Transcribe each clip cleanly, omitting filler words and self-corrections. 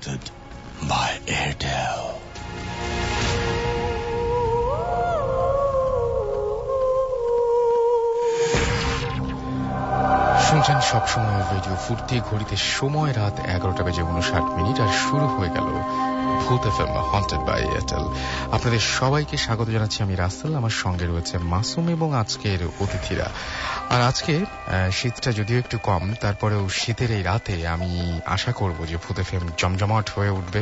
Presented by Airtel. শুনছেন সবসময় radio ফুর্তি। ঘড়িতে সময় রাত 11:59 আর শুরু হয়ে গেল ভূত এফএম হন্টেড বাই এয়ারটেল। আপনাদের সবাইকে স্বাগত জানাচ্ছি আমি রাসেল, আমার সঙ্গে রয়েছে মাসুম এবং আজকের অতিথিরা। আর আজকে শীতটা যদিও একটু কম, তারপরেও শীতের এই রাতে আমি আশা করব যে ভূত এফএম জমজমাট হয়ে উঠবে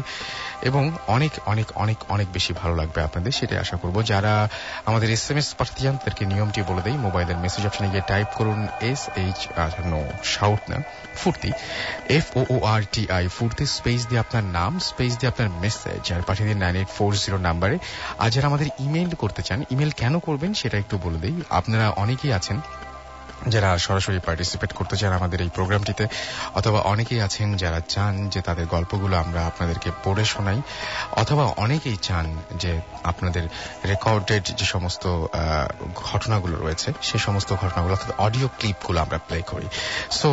এবং অনেক অনেক অনেক অনেক বেশি ভালো লাগবে আপনাদের, সেটাই আশা করব। যারা আমাদের SMS পাঠাতে চান তাদেরকে নিয়মটি বলে দেই। মোবাইলের মেসেজ অপশনে গিয়ে টাইপ করুন ফুর্তি FOORTI ফুর্তি, স্পেস দিয়ে আপনার নাম, স্পেস দিয়ে আপনার মেসেজ আর পাঠিয়ে দিন 9840 নাম্বারে। আর যারা আমাদের ইমেইল করতে চান, ইমেইল কেন করবেন সেটা একটু বলে দেই। আপনারা অনেকেই আছেন যারা সরাসরি পার্টিসিপেট করতে চান আমাদের এই প্রোগ্রামটিতে, অথবা অনেকেই আছেন যারা চান যে তাদের গল্পগুলো আমরা আপনাদেরকে পড়ে শোনাই, অথবা অনেকেই চান যে আপনাদের রেকর্ডেড যে সমস্ত ঘটনাগুলো রয়েছে সেই সমস্ত ঘটনাগুলো অর্থাৎ অডিও ক্লিপগুলো আমরা প্লে করি। সো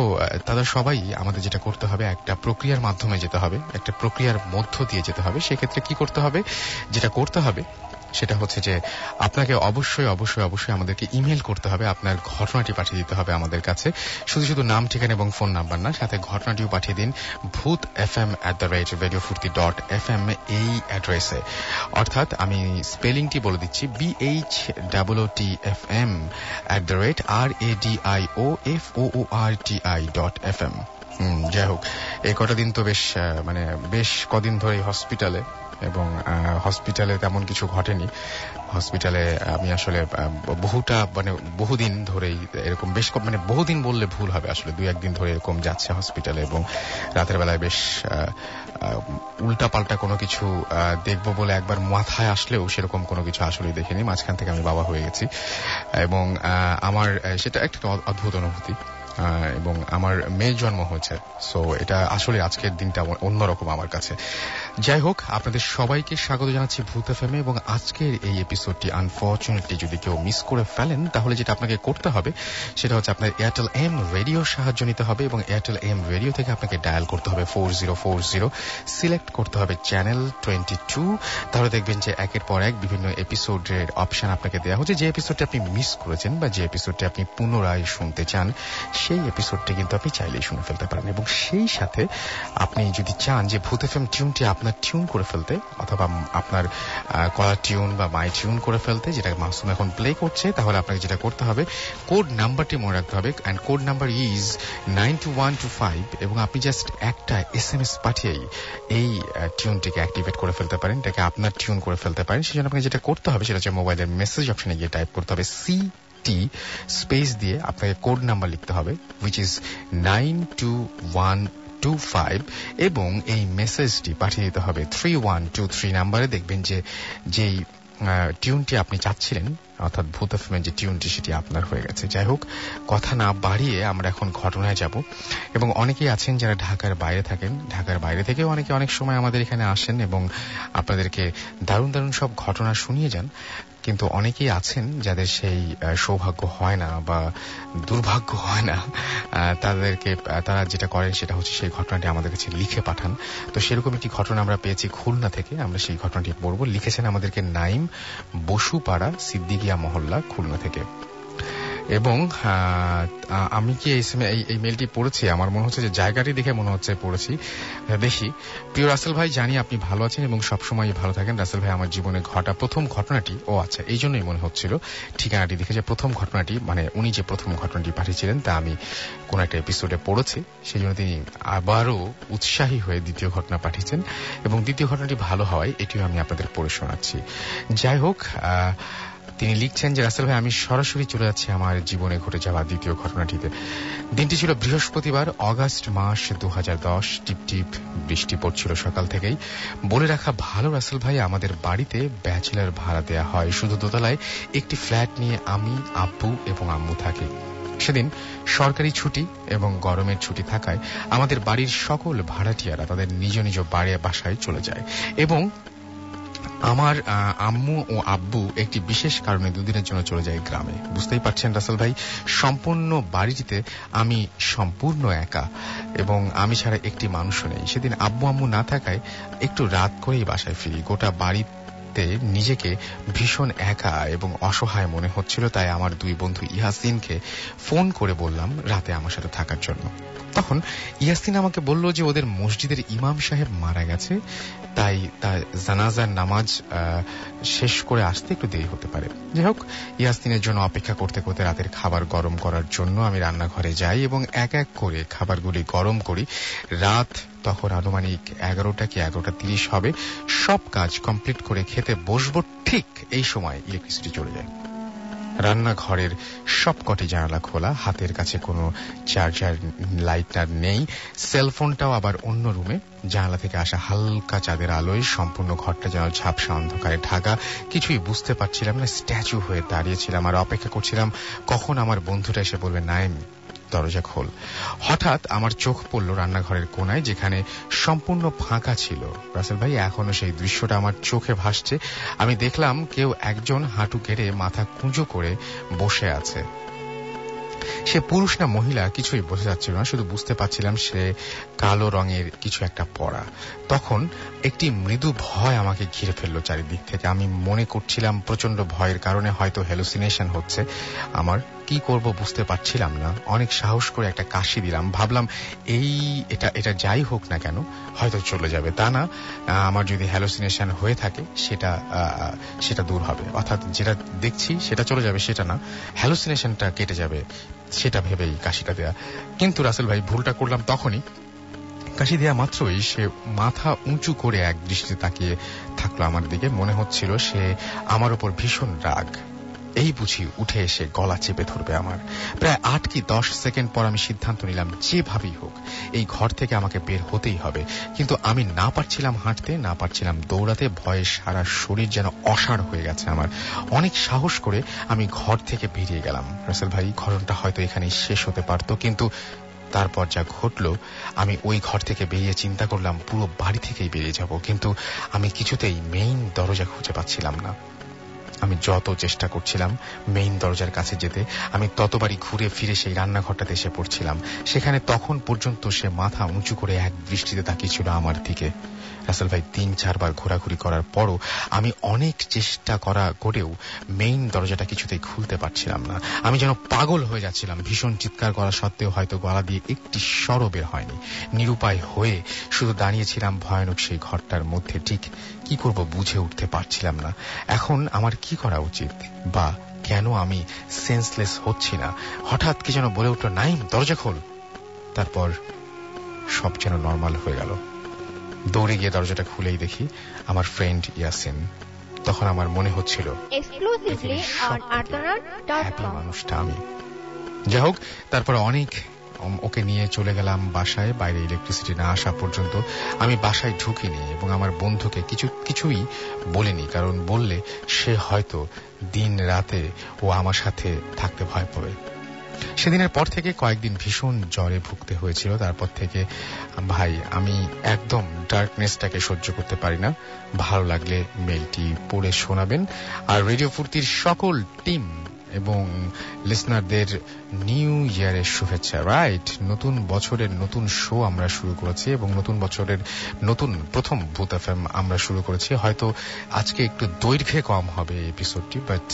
তাদের সবাই আমাদের যেটা করতে হবে, একটা প্রক্রিয়ার মাধ্যমে যেতে হবে, একটা প্রক্রিয়ার মধ্য দিয়ে যেতে হবে। সেক্ষেত্রে কি করতে হবে, যেটা করতে হবে সেটা হচ্ছে যে আপনাকে অবশ্যই অবশ্যই অবশ্যই আমাদেরকে ইমেল করতে হবে, আপনার ঘটনাটি পাঠিয়ে দিতে হবে আমাদের কাছে। শুধু শুধু নাম, ঠিকানা এবং ফোন নাম্বার না, সাথে ঘটনাটিও পাঠিয়ে দিন bhutfm@radiofurti.fm এই অ্যাড্রেসে। অর্থাৎ আমি স্পেলিংটি বলে দিচ্ছি, BHOOTFM@RADIOFOORTI.FM। যাই হোক, এই কটা দিন তো বেশ কদিন ধরে হসপিটালে, এবং হসপিটালে তেমন কিছু ঘটেনি। হসপিটালে আমি আসলে বহুদিন ধরেই এরকম বহুদিন বললে ভুল হবে, আসলে 2-1 দিন ধরে এরকম যাচ্ছে হসপিটালে, এবং রাতের বেলায় বেশ উল্টাপাল্টা কোনো কিছু দেখবো বলে একবার মাথায় আসলেও সেরকম কোনো কিছু আসলেই দেখিনি। মাঝখান থেকে আমি বাবা হয়ে গেছি এবং আমার সেটা একটা অদ্ভুত অনুভূতি, এবং আমার মেয়ের জন্ম হয়েছে। সো এটা আসলে আজকের দিনটা অন্যরকম আমার কাছে। যাই হোক, আপনাদের সবাইকে স্বাগত জানাচ্ছি ভূত এফএমে, এবং আজকের এই এপিসোডটি আনফরচুনেটলি যদি কেউ মিস করে ফেলেন তাহলে যেটা আপনাকে করতে হবে সেটা হচ্ছে আপনার এয়ারটেল এম রেডিওর সাহায্য নিতে হবে, এবং এয়ারটেল এম রেডিও থেকে আপনাকে ডায়াল করতে হবে 4040, সিলেক্ট করতে হবে চ্যানেল 22। তাহলে দেখবেন যে একের পর এক বিভিন্ন এপিসোডের অপশন আপনাকে দেওয়া হচ্ছে। যে এপিসোডটি আপনি মিস করেছেন বা যে এপিসোডটি আপনি পুনরায় শুনতে চান সেই এপিসোডটি কিন্তু আপনি চাইলেই শুনে ফেলতে পারেন। এবং সেই সাথে আপনি যদি চান যে ভূত এফএম টিউনটি আপনার টিউন করে ফেলতে, অথবা আপনার কলার টিউন বা মাই টিউন করে ফেলতে, যেটা মাসুম এখন প্লে করছে, তাহলে আপনাকে যেটা করতে হবে, কোড নাম্বারটি মনে রাখতে হবে, অ্যান্ড কোড নাম্বার ইজ 92125, এবং আপনি জাস্ট একটা SMS পাঠিয়েই এই টিউনটিকে অ্যাক্টিভেট করে ফেলতে পারেন, এটাকে আপনার টিউন করে ফেলতে পারেন। সেজন্য আপনাকে যেটা করতে হবে সেটা হচ্ছে মোবাইলের মেসেজ অপশনে গিয়ে টাইপ করতে হবে স্পেস দিয়ে আপনাকে কোড নাম্বার লিখতে হবে, which is 92125, এবং এই মেসেজটি পাঠিয়ে দিতে হবে 3123 নাম্বারে। দেখবেন যে যেই টিউনটি আপনি চাচ্ছিলেন, অর্থাৎ ভূত এফএম যে টিউনটি, সেটি আপনার হয়ে গেছে। যাই হোক, কথা না বাড়িয়ে আমরা এখন ঘটনায় যাব। এবং অনেকেই আছেন যারা ঢাকার বাইরে থাকেন, ঢাকার বাইরে থেকেও অনেকে অনেক সময় আমাদের এখানে আসেন এবং আপনাদেরকে দারুণ দারুণ সব ঘটনা শুনিয়ে যান। কিন্তু অনেকেই আছেন যাদের সেই সৌভাগ্য হয় না বা দুর্ভাগ্য হয় না, তারা যেটা করেন সেটা হচ্ছে সেই ঘটনাটি আমাদের কাছে লিখে পাঠান। তো সেরকম একটি ঘটনা আমরা পেয়েছি খুলনা থেকে, আমরা সেই ঘটনাটি পড়ব। লিখেছেন আমাদেরকে নাইম, বসুপাড়া, সিদ্দিকিয়া মহল্লা, খুলনা থেকে। এবং আমি কি এই মেলটি পড়েছি, আমার মনে হচ্ছে যে জায়গাটি দেখে মনে হচ্ছে পড়েছি। দেখি, প্রিয় রাসেল ভাই, জানি আপনি ভালো আছেন এবং সবসময় ভালো থাকেন। রাসেল ভাই, আমার জীবনে ঘটা প্রথম ঘটনাটি, আচ্ছা, এই জন্যই মনে হচ্ছিল ঠিকানাটি দেখে যে প্রথম ঘটনাটি, উনি যে প্রথম ঘটনাটি পাঠিয়েছিলেন তা আমি কোন একটা এপিসোডে পড়েছি, সেই জন্য তিনি আবারও উৎসাহী হয়ে দ্বিতীয় ঘটনা পাঠিয়েছেন, এবং দ্বিতীয় ঘটনাটি ভালো হওয়ায় এটিও আমি আপনাদের পড়ে শোনাচ্ছি। যাই হোক, তিনি লিখছেন যে রাসেল ভাই, আমি সরাসরি চলে যাচ্ছি আমার জীবনে ঘটে যাওয়া দ্বিতীয় ঘটনাটিতে। দিনটি ছিল বৃহস্পতিবার, অগাস্ট মাস 2010। টিপ টিপ বৃষ্টি পড়ছিল সকাল থেকেই। বলে রাখা ভালো রাসেল ভাই, আমাদের বাড়িতে ব্যাচেলর ভাড়া দেয়া হয়, শুধু দোতলায় একটি ফ্ল্যাট নিয়ে আমি, আব্বু এবং আম্মু থাকি। সেদিন সরকারি ছুটি এবং গরমের ছুটি থাকায় আমাদের বাড়ির সকল ভাড়াটিয়ারা তাদের নিজ নিজ বাসায় চলে যায়, এবং আমার আম্মু ও আব্বু একটি বিশেষ কারণে দুদিনের জন্য চলে যায় গ্রামে। বুঝতেই পারছেন রাসেল ভাই, সম্পূর্ণ বাড়িটিতে আমি সম্পূর্ণ একা এবং আমি ছাড়া একটি মানুষও নেই। সেদিন আব্বু আম্মু না থাকায় একটু রাত করেই বাসায় ফিরি। গোটা বাড়িতে নিজেকে ভীষণ একা এবং অসহায় মনে হচ্ছিল, তাই আমার দুই বন্ধু ইয়াসিনকে ফোন করে বললাম রাতে আমার সাথে থাকার জন্য। তখন ইয়াসিন আমাকে বলল যে ওদের মসজিদের ইমাম সাহেব মারা গেছে, তাই তার জানাজার নামাজ শেষ করে আসতে একটু দেরি হতে পারে। যাই হোক, ইয়াসিনের জন্য অপেক্ষা করতে করতে রাতের খাবার গরম করার জন্য আমি রান্নাঘরে যাই এবং এক এক করে খাবারগুলি গরম করি। রাত তখন আনুমানিক 11টা কি 11:30 হবে। সব কাজ কমপ্লিট করে খেতে বসবো, ঠিক এই সময় ইলেকট্রিসিটি চলে যায়। রান্নাঘরের সবকটি জানালা খোলা, হাতের কাছে কোনো চার্জার লাইটার নেই, সেলফোনটাও আবার অন্য রুমে। জানালা থেকে আসা হালকা চাঁদের আলোয় সম্পূর্ণ ঘরটা যেন ঝাপসা অন্ধকারে ঢাকা। কিছুই বুঝতে পারছিলাম না, স্ট্যাচু হয়ে দাঁড়িয়েছিলাম আর অপেক্ষা করছিলাম কখন আমার বন্ধুটা এসে বলবে নাইম দরজা খোল। হঠাৎ আমার চোখ পড়ল রান্নাঘরের কোনায়, যেখানে সম্পূর্ণ ফাঁকা ছিল। রাসেল ভাই, এখনো সেই দৃশ্যটা আমার চোখে ভাসছে। আমি দেখলাম কেউ একজন হাঁটু গেড়ে মাথা কুঁজো করে বসে আছে। সে পুরুষ না মহিলা কিছুই বোঝা যাচ্ছিল না, শুধু বুঝতে পারছিলাম সে কালো রঙের কিছু একটা পরা। তখন একটি মৃদু ভয় আমাকে ঘিরে ফেললো চারিদিক থেকে। আমি মনে করছিলাম প্রচন্ড ভয়ের কারণে হয়তো হ্যালুসিনেশন হচ্ছে আমার। কি করব বুঝতে পারছিলাম না। অনেক সাহস করে একটা কাশি দিলাম, ভাবলাম এটা যাই হোক না কেন হয়তো চলে যাবে, তা না আমার যদি হ্যালুসিনেশন হয়ে থাকে সেটা দূর হবে, অর্থাৎ যেটা দেখছি সেটা চলে যাবে সেটা না, হ্যালুসিনেশনটা কেটে যাবে সেটা ভেবেই কাশিটা দেয়া। কিন্তু রাসেল ভাই, ভুলটা করলাম তখনই। কাশি দেয়া মাত্রই সে মাথা উঁচু করে এক দৃষ্টিতে তাকিয়ে থাকলো আমার দিকে। মনে হচ্ছিল সে আমার উপর ভীষণ রাগ। এই বুঝি উঠে এসে গলা চেপে ধরবে আমার। প্রায় 8 কি 10 সেকেন্ড পর আমি সিদ্ধান্ত নিলাম যেভাবেই হোক এই ঘর থেকে আমাকে বের হতেই হবে। কিন্তু আমি না পারছিলাম হাঁটতে, না পারছিলাম দৌড়াতে। ভয়ে সারা শরীর যেন অসাড় হয়ে গেছে আমার। অনেক সাহস করে আমি ঘর থেকে বেরিয়ে গেলাম। রাসেল ভাই, ঘটনাটা হয়তো এখানেই শেষ হতে পারত, কিন্তু তারপর যা ঘটল, আমি ওই ঘর থেকে বেরিয়ে চিন্তা করলাম পুরো বাড়ি থেকেই বেরিয়ে যাব, কিন্তু আমি কিছুতেই মেইন দরজা খুঁজে পাচ্ছিলাম না। আমি যত চেষ্টা করছিলাম মেইন দরজার কাছে যেতে, আমি ততবারই ঘুরে ফিরে সেই রান্নাঘরটাতে এসে পড়ছিলাম। সেখানে তখন পর্যন্ত সে মাথা উঁচু করে এক দৃষ্টিতে তাকিয়েছিল আমার দিকে। রাসেল ভাই, 3-4 বার ঘোরাঘুরি করার পরও আমি অনেক চেষ্টা করেও মেইন দরজাটা কিছুতেই খুলতে পারছিলাম না। আমি যেন পাগল হয়ে যাচ্ছিলাম। ভীষণ চিৎকার করা সত্ত্বেও হয়তো গলা দিয়ে একটি স্বরও বের হয়নি। নিরুপায় হয়ে শুধু দাঁড়িয়েছিলাম ভয়ানক সেই ঘরটার মধ্যে। ঠিক কি করব বুঝে উঠতে পারছিলাম না। এখন আমার কি করা উচিত, বা কেন আমি সেন্সলেস হচ্ছি না। হঠাৎ কি যেন বলে উঠল, নাইম দরজা খোল। তারপর সব যেন নর্মাল হয়ে গেল। দৌড়ে গিয়ে দরজাটা খুলেই দেখি আমার ফ্রেন্ড ইয়াসিন। তখন আমার মনে হচ্ছিল হ্যাপি মানুষটা আমি। যাই হোক, তারপর অনেক ওকে নিয়ে চলে গেলাম বাসায়। বাইরে ইলেকট্রিসিটি না আসা পর্যন্ত আমি বাসায় ঢুকিনি এবং আমার বন্ধুকে কিছুই বলিনি, কারণ বললে সে হয়তো দিন রাতে ও আমার সাথে থাকতে ভয় পাবে। সেদিনের পর থেকে কয়েকদিন ভীষণ জ্বরে ভুগতে হয়েছিল। তারপর থেকে ভাই আমি একদম ডার্কনেসটাকে সহ্য করতে পারি না। ভালো লাগলে মেইলটি পড়ে শোনাবেন। আর রেডিও ফুর্তির সকল টিম এবং লিসনারদের নিউ ইয়ারের শুভেচ্ছা। রাইট, নতুন বছরের নতুন শো আমরা শুরু করেছি এবং নতুন বছরের নতুন প্রথম ভূত এফএম আমরা শুরু করেছি। হয়তো আজকে একটু দৈর্ঘ্যে কম হবে এপিসোডটি, বাট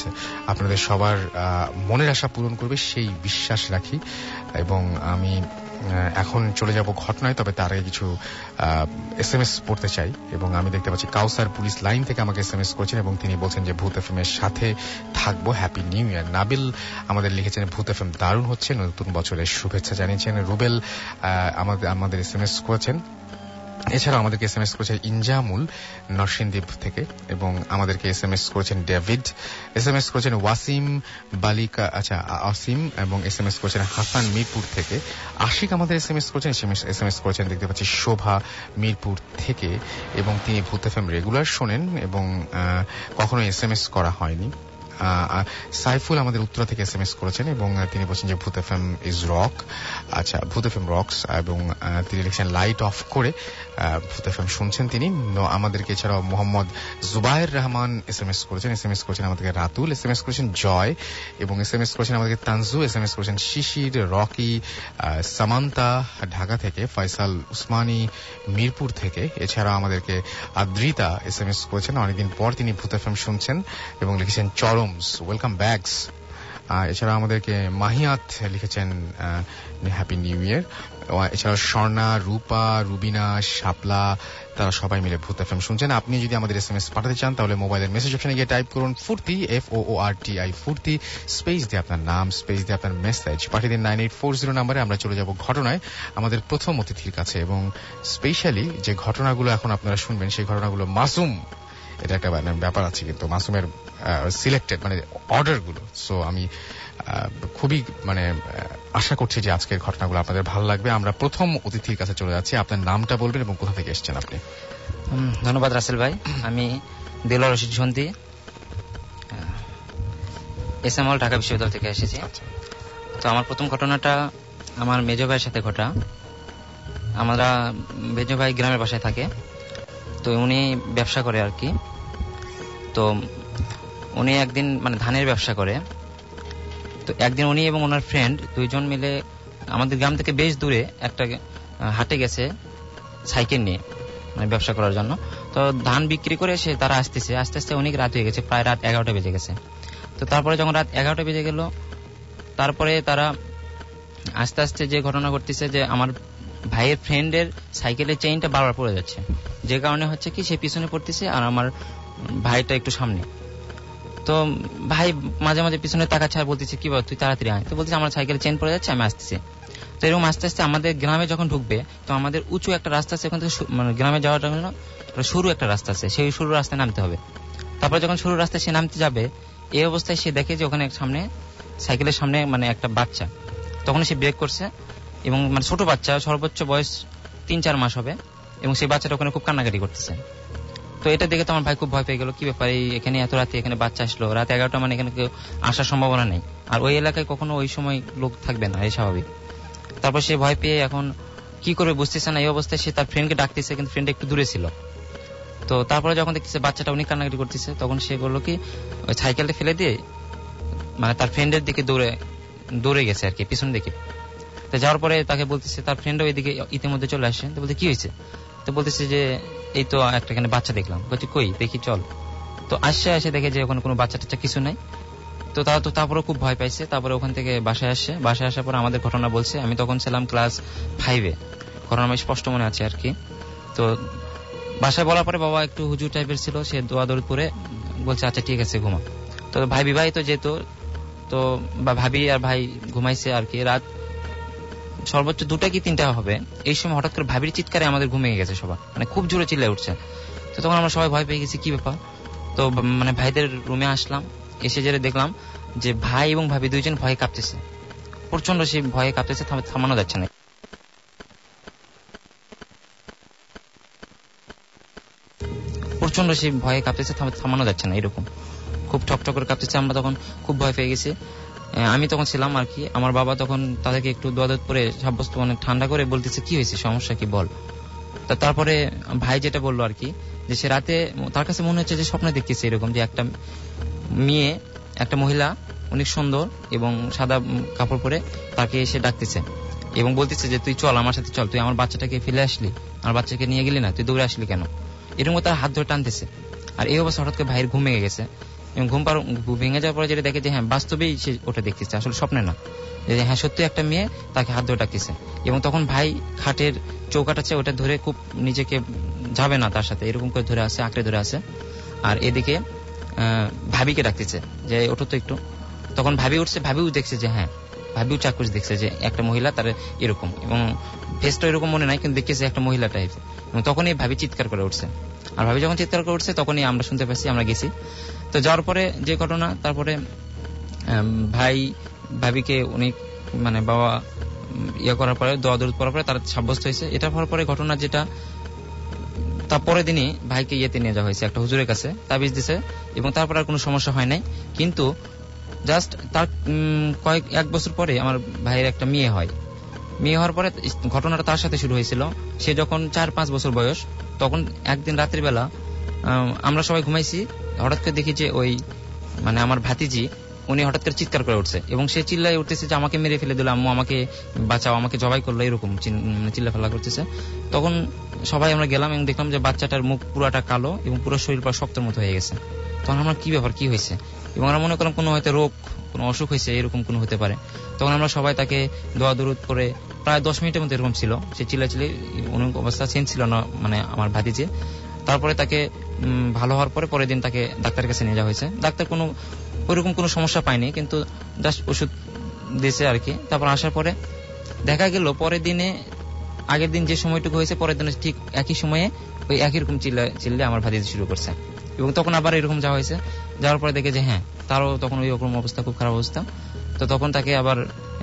আপনাদের সবার মনের আশা পূরণ করবে সেই বিশ্বাস রাখি। এবং আমি এখন চলে যাব ঘটনায়, তবে তার আগে কিছু SMS পড়তে চাই। এবং আমি দেখতে পাচ্ছি কাউসার পুলিশ লাইন থেকে আমাকে SMS করেছেন এবং তিনি বলছেন যে ভূত এফএম এর সাথে থাকবো, হ্যাপি নিউ ইয়ার। নাবিল আমাদের লিখেছেন ভূত এফএম দারুণ হচ্ছে, নতুন বছরের শুভেচ্ছা জানিয়েছেন। রুবেল আমাদের SMS করেছেন। এছাড়াও আমাদেরকে SMS করেছেন ইনজামুল নরসিংদীপ থেকে এবং আমাদেরকে SMS করেছেন ডেভিড, SMS করেছেন ওয়াসিম বালিকা অসীম এবং SMS করেছেন হাসান মিরপুর থেকে। আশিক আমাদের SMS করেছেন, SMS করেছেন দেখতে পাচ্ছি শোভা মিরপুর থেকে এবং তিনি ভূত এফএম রেগুলার শোনেন এবং কখনো SMS করা হয়নি। সাইফুল আমাদের উত্তরা থেকে SMS করেছেন এবং তিনি বলছেন যে ভূত এফএম ইজ রক। আচ্ছা, ভূত এফএম রকস, এবং তিনি লিখছেন লাইট অফ করে ভূত এফএম শুনছেন তিনি। আমাদেরকে এছাড়াও মোহাম্মদ জুবায়ের রহমান SMS করেছেন আমাদেরকে রাতুল, SMS করেছেন জয়, এবং SMS করেছেন আমাদেরকে তানজু, SMS করেছেন শিশির, রকি, সামান্তা ঢাকা থেকে, ফয়সাল উসমানী মিরপুর থেকে, এছাড়া আমাদেরকে আদ্রিতা SMS করেছেন, অনেকদিন পর তিনি ভূত এফএম শুনছেন এবং লিখেছেন চরমস, ওয়েলকাম ব্যাকস। এছাড়া আমাদেরকে মাহিয়াত লিখেছেন হ্যাপি নিউ ইয়ার। এছাড়া স্বর্ণা, রূপা, রুবিনা, শাপলা, তারা সবাই মিলে ভূত এফএম শুনছেন। আপনি যদি আমাদের SMS পাঠাতে চান তাহলে মোবাইলের মেসেজ অপশনে গিয়ে টাইপ করুন ফুর্তি, FOORTI ফুর্তি, স্পেস দিয়ে আপনার নাম, স্পেস দিয়ে আপনার মেসেজ পাঠিয়ে দিন 9840 নম্বরে। আমরা চলে যাব ঘটনায় আমাদের প্রথম অতিথির কাছে, এবং স্পেশালি যে ঘটনাগুলো এখন আপনারা শুনবেন সেই ঘটনাগুলো মাসুম, এটা একটা ব্যাপার আছে কিন্তু মাসুমের সিলেক্টেড মানে অর্ডার গুলো। সো আমি খুবই আশা করছি যে আজকের ঘটনাগুলো আপনাদের ভালো লাগবে। আমরা প্রথম অতিথির কাছে চলে যাচ্ছি। আপনার নামটা বলবেন এবং কোথা থেকে এসেছেন আপনি? ধন্যবাদ রাসেল ভাই। আমি দেলোয়ার রশিদ সন্ধি, এসএমএল ঢাকা বিশ্ববিদ্যালয় থেকে এসেছি। তো আমার প্রথম ঘটনাটা আমার মেজো ভাইয়ের সাথে ঘটা। আমরা মেজো ভাই গ্রামের বাসায় থাকে, তো উনি ব্যবসা করে আর কি। তো উনি একদিন ধানের ব্যবসা করে, তো একদিন উনি এবং ওনার ফ্রেন্ড দুইজন মিলে আমাদের গ্রাম থেকে বেশ দূরে একটা হাটে গেছে সাইকেল নিয়ে ব্যবসা করার জন্য। তো ধান বিক্রি করে তারা আস্তে আস্তে অনেক রাত হয়ে গেছে, প্রায় রাত 11টা বেজে গেছে। তো তারপরে যখন রাত 11টা বেজে গেল, তারপরে তারা আস্তে আস্তে যে ঘটনা ঘটতেছে যে আমার ভাইয়ের ফ্রেন্ডের সাইকেলের চেইনটা বারবার পড়ে যাচ্ছে, যে কারণে হচ্ছে কি সে পিছনে পড়তেছে আর আমার ভাইটা একটু সামনে। তো ভাই মাঝে মাঝে পিছনে তাকাচ্ছে আর বলতেছে কি বল তুই তাড়াতাড়ি আয়। তো বলতেছে আমার সাইকেলের চেইন পড়ে যাচ্ছে, আমি আসতেছি। তো এরকম আস্তে আস্তে আমাদের গ্রামে যখন ঢুকবে, তো আমাদের উঁচু একটা রাস্তা আছে, ওখান থেকে গ্রামে যাওয়ার জন্য সরু একটা রাস্তা আছে, সেই সরু রাস্তায় নামতে হবে। তারপরে যখন সরু রাস্তায় সে নামতে যাবে, এই অবস্থায় সে দেখে যে ওখানে সামনে সাইকেলের সামনে একটা বাচ্চা। তখন সে ব্রেক করছে, এবং ছোট বাচ্চা, সর্বোচ্চ বয়স 3-4 মাস হবে, এবং সেই বাচ্চাটা ওখানে খুব কান্নাকাটি করতেছে। তো এটা দেখে তো আমার ভাই খুব ভয় পেয়ে গেল, কি ব্যাপার এখানে এত রাতে এখানে বাচ্চা আসলো, রাত 11টা, এখানে কেউ আসার সম্ভাবনা নেই, আর ওই এলাকায় কখনো ওই সময় লোক থাকবে না, এই স্বাভাবিক। তারপর সে ভয় পেয়ে এখন কি করবে বুঝতেছে না, এই অবস্থায় সে তার ফ্রেন্ডকে ডাকতেছে, কিন্তু ফ্রেন্ড একটু দূরে ছিল। তো তারপরে যখন দেখতেছে বাচ্চাটা অনেক কান্নাকাটি করতেছে, তখন সে বললো কি ওই সাইকেলটা ফেলে দিয়ে তার ফ্রেন্ডের দিকে দৌড়ে গেছে আর কি, পিছন দিকে। তো যাওয়ার পরে তাকে বলতেছে, তার ফ্রেন্ডও এদিকে ইতিমধ্যে চলে আসে। তো বলতে কি হয়েছে? তো বলতেছে যে এই তো একটা এখানে বাচ্চা দেখলাম। বলছে কই দেখি চল। তো আসে দেখে যে ওখানে কোনো বাচ্চা টাচ্চা কিছু নাই। তো তারা তো তারপরে খুব ভয় পাইছে। তারপরে ওখান থেকে বাসায় আসার পর আমাদের ঘটনা বলছে। আমি তখন ছিলাম ক্লাস 5-এ, ঘটনা আমার স্পষ্ট মনে আছে আর কি। তো বাসায় বলার পরে বাবা একটু হুজুর টাইপের ছিল, সে দোয়া দৌড় করে বলছে আচ্ছা ঠিক আছে ঘুমা। তো ভাই বিবাহিত যেত, তো ভাবি আর ভাই ঘুমাইছে আর কি। রাত সর্বোচ্চ 2টা কি 3টা হবে, এই সময় হঠাৎ করে ভাবির চিৎকারে আমাদের ঘুমিয়ে গেছে সবার, খুব জোরে চিল্লায় উঠছে। তো তখন আমরা সবাই ভয় পেয়ে গেছি, কি ব্যাপার। তো ভাইদের রুমে আসলাম, এসে যেটা দেখলাম যে ভাই এবং ভাবি দুইজন ভয়ে কাঁপতেছে, প্রচন্ড সে ভয়ে কাঁপতেছে, থামানো যাচ্ছে না। এরকম খুব ঠকঠক করে কাঁপতেছে। আমরা তখন খুব ভয় পেয়ে গেছি। আমি তখন ছিলাম আর কি। আমার বাবা তখন তাদেরকে একটু দোয়াদত করে সাব্যস্ত ঠান্ডা করে বলতেছে কি হয়েছে, সমস্যা কি বল। তারপরে ভাই যেটা বললো আর কি, যে সে রাতে তার কাছে মনে হচ্ছে যে স্বপ্নে দেখতেছে এরকম যে একটা মেয়ে, একটা মহিলা অনেক সুন্দর এবং সাদা কাপড় পরে তাকে এসে ডাকতেছে এবং বলতেছে যে তুই চল আমার সাথে চল, তুই আমার বাচ্চাটাকে ফেলে আসলি, আমার বাচ্চাকে নিয়ে গেলি না, তুই দৌড়ে আসলি কেন। এরকম তার হাত ধরে টানতেছে। আর এই অবস্থা হঠাৎ করে ভাইয়ের ঘুম ভেঙে গেছে, এবং ঘুম ভেঙে যাওয়ার পরে যেটা দেখে যে হ্যাঁ বাস্তবেই সে ওটা দেখতেছে, আসলে স্বপ্নে না, যে হ্যাঁ সত্যি একটা মেয়ে তাকে হাত ধরে ডাকতেছে। এবং তখন ভাই খাটের চৌকাট আছে ওটা ধরে খুব নিজেকে যাবে না তার সাথে, এরকম করে ধরে আছে, আঁকড়ে ধরে আছে। আর এদিকে ভাবিকে ডাকতেছে যে ওঠো তো একটু। তখন ভাবি উঠছে, ভাবিও দেখছে যে হ্যাঁ, ভাবিও চাক্ষুষ দেখছে যে একটা মহিলা তার এরকম, এবং ফেসটা এরকম মনে নাই কিন্তু দেখতেছে একটা মহিলা টাইপ। এবং তখনই ভাবি চিৎকার করে উঠছে। আর ভাবি যখন চিৎকার করে উঠছে তখনই আমরা শুনতে পাচ্ছি, আমরা গেছি। তো যাওয়ার পরে যে ঘটনা, তারপরে ভাই ভাবিকে অনেক বাবা ইয়ে করার পরে, দোয়া দরুদ করার পরে তারা সাব্যস্ত হয়েছে। এটা হওয়ার পরে ঘটনা যেটা তারপরে দিনই ভাইকে ইয়েতে নিয়ে যাওয়া হয়েছে একটা হুজুরের কাছে, তাবিজ দিছে, এবং তারপর আর কোনো সমস্যা হয় নাই। কিন্তু জাস্ট তার এক বছর পরে আমার ভাইয়ের একটা মেয়ে হয়। মেয়ে হওয়ার পরে ঘটনাটা তার সাথে শুরু হয়েছিল। সে যখন 4-5 বছর বয়স, তখন একদিন রাত্রিবেলা আমরা সবাই ঘুমাইছি, হঠাৎ করে দেখি যে ওই মানে আমার ভাতিজি উনি হঠাৎ করে চিৎকার করে উঠছে, এবং সে চিল্লাই উঠতেছে যে আমাকে মেরে ফেলে দিল, আম্মু আমাকে বাঁচাও, আমাকে জবাই করলো, এরকম চিল্লা ফেলা করতেছে। তখন সবাই আমরা গেলাম এবং দেখলাম যে বাচ্চাটার মুখ পুরাটা কালো এবং পুরো শরীর পুরো শক্তের মতো হয়ে গেছে। তখন আমরা কি ব্যাপার, কি হয়েছে, এবং আমরা মনে করলাম কোনো হয়তো রোগ, কোনো অসুখ হয়েছে, এরকম কোনো হতে পারে। তখন আমরা সবাই তাকে দোয়া দরুদ করে, প্রায় 10 মিনিটের মতো এরকম ছিল, সে চিল্লাচিল্লি, অবস্থা চেঞ্জ ছিল না মানে আমার ভাতিজে। তারপরে তাকে ভালো হওয়ার পরে পরের দিন তাকে ডাক্তারের কাছে নিয়ে যাওয়া হয়েছে। ডাক্তার কোনো ওইরকম কোনো সমস্যা পায়নি, কিন্তু জাস্ট ওষুধ দিয়েছে আর কি। তারপর আসার পরে দেখা গেল পরের দিনে, আগের দিন যে সময়টুকু হয়েছে, পরের দিনে ঠিক একই সময়ে ওই একই রকম চিল্লে আমার ভাতিজি শুরু করছে, এবং তখন আবার এরকম যাওয়া হয়েছে। যাওয়ার পরে দেখে যে হ্যাঁ, তারও তখন ওই রকম অবস্থা, খুব খারাপ অবস্থা। তো তখন তাকে আবার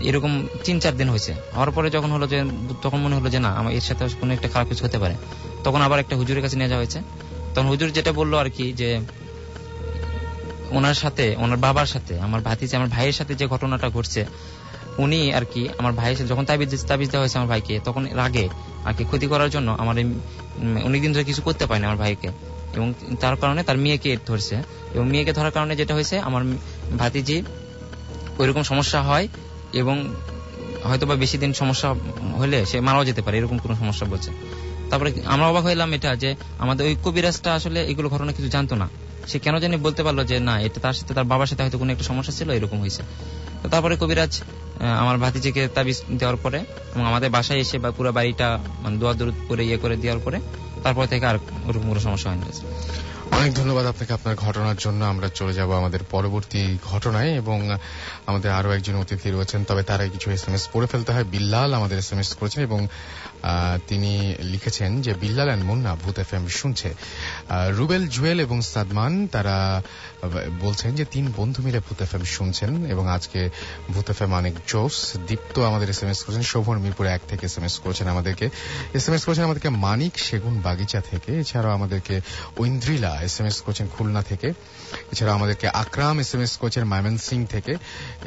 এরকম 3-4 দিন হয়েছে। হওয়ার পরে যখন হলো যে, তখন মনে হলো যে না, আমার এর সাথে কোনো একটা খারাপ কিছু হতে পারে। তখন আবার একটা হুজুরের কাছে নিয়ে যাওয়া হয়েছে। তখন হুজুর যেটা বললো আর কি, যে ওনার সাথে, ওনার বাবার সাথে, আমার ভাতিজি, আমার ভাইয়ের সাথে যে ঘটনাটা ঘটছে, উনি আর কি আমার ভাইয়ের সাথে যখন তাবিজ দেওয়া হয়েছে আমার ভাইকে, তখন রাগে আর কি ক্ষতি করার জন্য আমার অনেকদিন ধরে কিছু করতে পারেনি আমার ভাইকে, এবং তার কারণে তার মেয়েকে ধরছে, এবং মেয়েকে ধরার কারণে যেটা হয়েছে, আমার ভাতিজি ওইরকম সমস্যা হয়, এবং হয়তো বা বেশি দিন সমস্যা হলে সে মারাও যেতে পারে, এরকম কোনো সমস্যা বলছে। তারপরে আমরা অবাক হইলাম এটা, যে আমাদের ওই কবিরাজটা আসলে এগুলো ঘটনা কিছু জানতো না। সে কেন জানি বলতে পারলো যে না, এটা তার সাথে, তার বাবার সাথে হয়তো কোনো একটা সমস্যা ছিল, এরকম হয়েছে। তো তারপরে কবিরাজ আমার ভাতিজিকে তাবিজ দেওয়ার পরে, এবং আমাদের বাসায় এসে বা পুরো বাড়িটা মানে দোয়া দরুদ করে ইয়ে করে দেওয়ার পরে, তারপর থেকে আর ওরকম কোনো সমস্যা হয়নি। অনেক ধন্যবাদ আপনাকে আপনার ঘটনার জন্য। আমরা চলে যাব আমাদের পরবর্তী ঘটনায়, এবং আমাদের আরো একজন অতিথি রয়েছেন, তবে তার আগে কিছু SMS পড়ে ফেলতে হয়। বিল্লাল আমাদের SMS করেছেন, এবং তিনি লিখেছেন যে বিল্লাল এন্ড মুন্না ভূত FM শুনছে। রুবেল, জুয়েল এবং সাদমান তারা বলছেন যে 3 বন্ধু মিলে ভূত FM শুনছেন, এবং আজকে ভূত FM অনেক জোস। দীপ্ত আমাদের SMS করেছেন, শোভন মিরপুর 1 থেকে SMS করেছেন আমাদেরকে মানিক সেগুন বাগিচা থেকে, এছাড়াও আমাদেরকে ঐন্দ্রিলা SMS করেছেন খুলনা থেকে, এছাড়া আমাদেরকে আকরাম SMS করেছেন ময়মনসিংহ থেকে,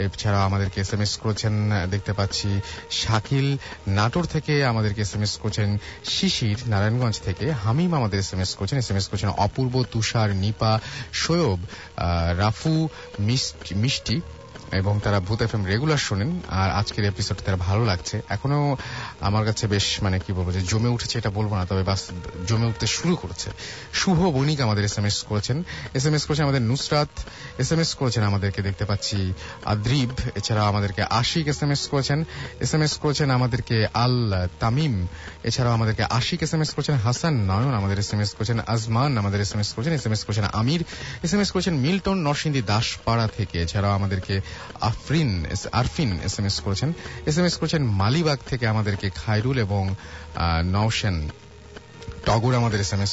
এছাড়া আমাদেরকে SMS করেছেন দেখতে পাচ্ছি শাকিল নাটোর থেকে, আমাদেরকে SMS করেছেন শিশির নারায়ণগঞ্জ থেকে, হামিম আমাদের SMS করেছেন অপূর্ব, তুষার, নিপা, শোয়েব, রাফু, মিষ্টি, এবং তারা ভূত FM রেগুলার শোনেন। আর আজকের এপিসোড তারা ভালো লাগছে, এখনো আমার কাছে বেশ মানে কি বলবো, যে জমে উঠেছে এটা বলবো না, তবে বাস জমে উঠতে শুরু করেছে। শুভ বণিক আমাদের SMS করেছেন আমাদের নুসরাত, SMS করেছেন আমাদেরকে দেখতে পাচ্ছি আদ্রিব, এছাড়া আমাদেরকে আশিক SMS করেছেন আমাদেরকে আল তামিম, এছাড়াও আমাদেরকে আশিক SMS করেছেন হাসান নয়ন, আমাদের SMS করেছেন আজমান, আমাদের SMS করেছেন আমির, SMS করেছেন মিল্টন নরসিংদী দাসপাড়া থেকে, এছাড়াও আমাদেরকে আরফিন SMS করেছেন মালিবাগ থেকে, আমাদেরকে খায়রুল এবং নওশেন টগর আমাদের SMS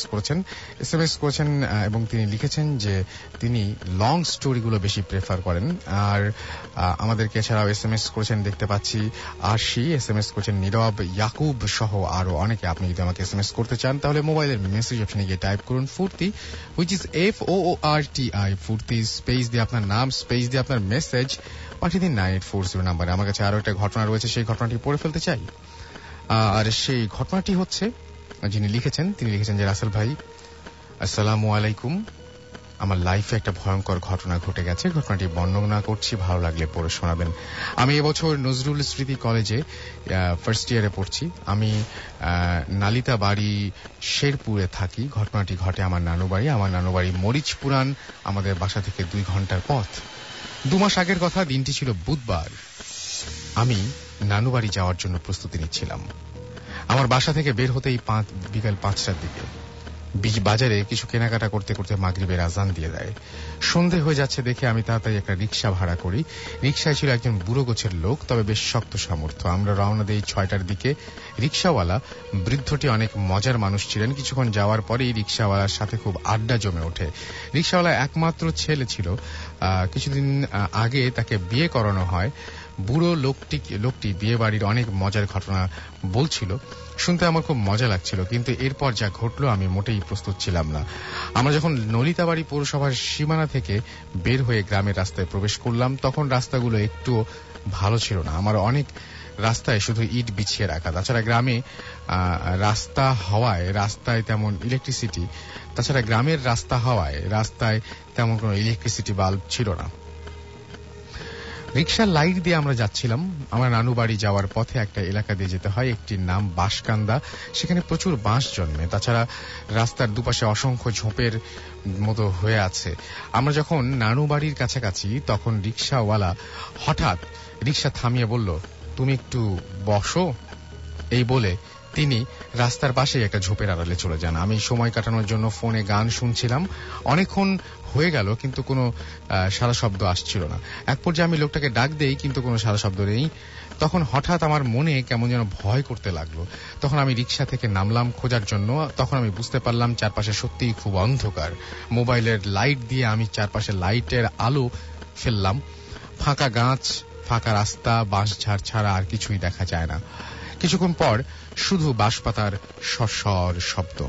করেছেন, এবং তিনি লিখেছেন যে তিনি লং স্টোরিগুলো বেশি প্রেফার করেন। আর আমাদেরকে এছাড়াও SMS করেছেন দেখতে পাচ্ছি আরশি, SMS করেছেন নীরব, ইয়াকুব সহ আরো অনেকে। আপনি যদি আমাকে SMS করতে চান তাহলে মোবাইলের মেসেজ অপশনে গিয়ে টাইপ করুন ফুর্তি, হুইচ ইজ FOORTI, ফুর্তি, স্পেস দিয়ে আপনার নাম, স্পেস দিয়ে আপনার মেসেজ পাঠিয়ে দিন 9840 নাম্বারে। আমার কাছে আরো একটা ঘটনা রয়েছে, সেই ঘটনাটি পড়ে ফেলতে চাই। আর সেই ঘটনাটি হচ্ছে, যিনি লিখেছেন তিনি লিখেছেন যে রাসেল ভাই আসসালামু আলাইকুম, আমার লাইফে একটা ভয়ঙ্কর ঘটনা ঘটে গেছে, ঘটনাটি বর্ণনা করছি, ভালো লাগলে পড়ে শোনাবেন। আমি এবছর নজরুল স্মৃতি কলেজে ফার্স্ট ইয়ারে পড়ছি। আমি নালিতা বাড়ি শেরপুরে থাকি। ঘটনাটি ঘটে আমার নানু বাড়ি মরিচ পুরান, আমাদের বাসা থেকে 2 ঘন্টার পথ। 2 মাস আগের কথা, দিনটি ছিল বুধবার। আমি নানু বাড়ি যাওয়ার জন্য প্রস্তুতি নিচ্ছিলাম। আমার বাসা থেকে বের হতেই বিকাল 5টার দিকে বাজারে কিছু কেনাকাটা করতে করতে মাগরিবের আজান দিয়ে দেয়। সন্ধে হয়ে যাচ্ছে দেখে আমি তাড়াতাড়ি একটা রিক্সা ভাড়া করি। রিক্সায় ছিল একজন বুড়ো গোছের লোক, তবে বেশ শক্ত সামর্থ্য। আমরা রওনা দিই 6টার দিকে। রিক্সাওয়ালা বৃদ্ধটি অনেক মজার মানুষ ছিলেন। কিছুক্ষণ যাওয়ার পরেই রিক্সাওয়ালার সাথে খুব আড্ডা জমে ওঠে। রিক্সাওয়ালা একমাত্র ছেলে ছিল, কিছুদিন আগে তাকে বিয়ে করানো হয়। বুড়ো লোকটি বিয়ে বাড়ির অনেক মজার ঘটনা বলছিল। শুনতে আমার খুব মজা লাগছিল, কিন্তু এরপর যা ঘটলো আমি মোটেই প্রস্তুত ছিলাম না। আমরা যখন ললিতাবাড়ি পৌরসভার সীমানা থেকে বের হয়ে গ্রামের রাস্তায় প্রবেশ করলাম, তখন রাস্তাগুলো একটু ভালো ছিল না। আমার অনেক রাস্তায় শুধু ইট বিছিয়ে রাখা। তাছাড়া গ্রামে রাস্তা হওয়ায় রাস্তায় তেমন ইলেকট্রিসিটি তাছাড়া গ্রামের রাস্তা হওয়ায় রাস্তায় তেমন কোনো ইলেকট্রিসিটি বাল্ব ছিল না। রিক্সার লাইট দিয়ে আমরা যাচ্ছিলাম। আমার নানু বাড়ি যাওয়ার পথে একটা এলাকা দিয়ে যেতে হয়, একটির নাম বাঁশকান্দা। সেখানে প্রচুর বাঁশ জন্মে। তাছাড়া রাস্তার দুপাশে অসংখ্য ঝোপের মতো হয়ে আছে। আমরা যখন নানু বাড়ির কাছাকাছি, তখন রিক্সাওয়ালা হঠাৎ রিক্সা থামিয়ে বলল, তুমি একটু বসো। এই বলে তিনি রাস্তার পাশে একটা ঝোপের আড়ালে চলে যান। আমি সময় কাটানোর জন্য ফোনে গান শুনছিলাম। অনেকক্ষণ হয়ে গেল, কিন্তু কোনো সারা শব্দ আসছিল না। এক পর্যায়ে আমি লোকটাকে ডাক দেই, কিন্তু কোনো সারা শব্দ নেই। তখন হঠাৎ আমার মনে কেমন যেন ভয় করতে লাগলো। তখন আমি রিক্সা থেকে নামলাম খোঁজার জন্য। তখন আমি বুঝতে পারলাম চারপাশে সত্যিই খুব অন্ধকার। মোবাইলের লাইট দিয়ে আমি চারপাশে লাইটের আলো ফেললাম। ফাঁকা গাছ, ফাঁকা রাস্তা, বাঁশঝাড় ছাড়া আর কিছুই দেখা যায় না। কিছুক্ষণ পর শুধু বাঁশপাতার সরসর শব্দ।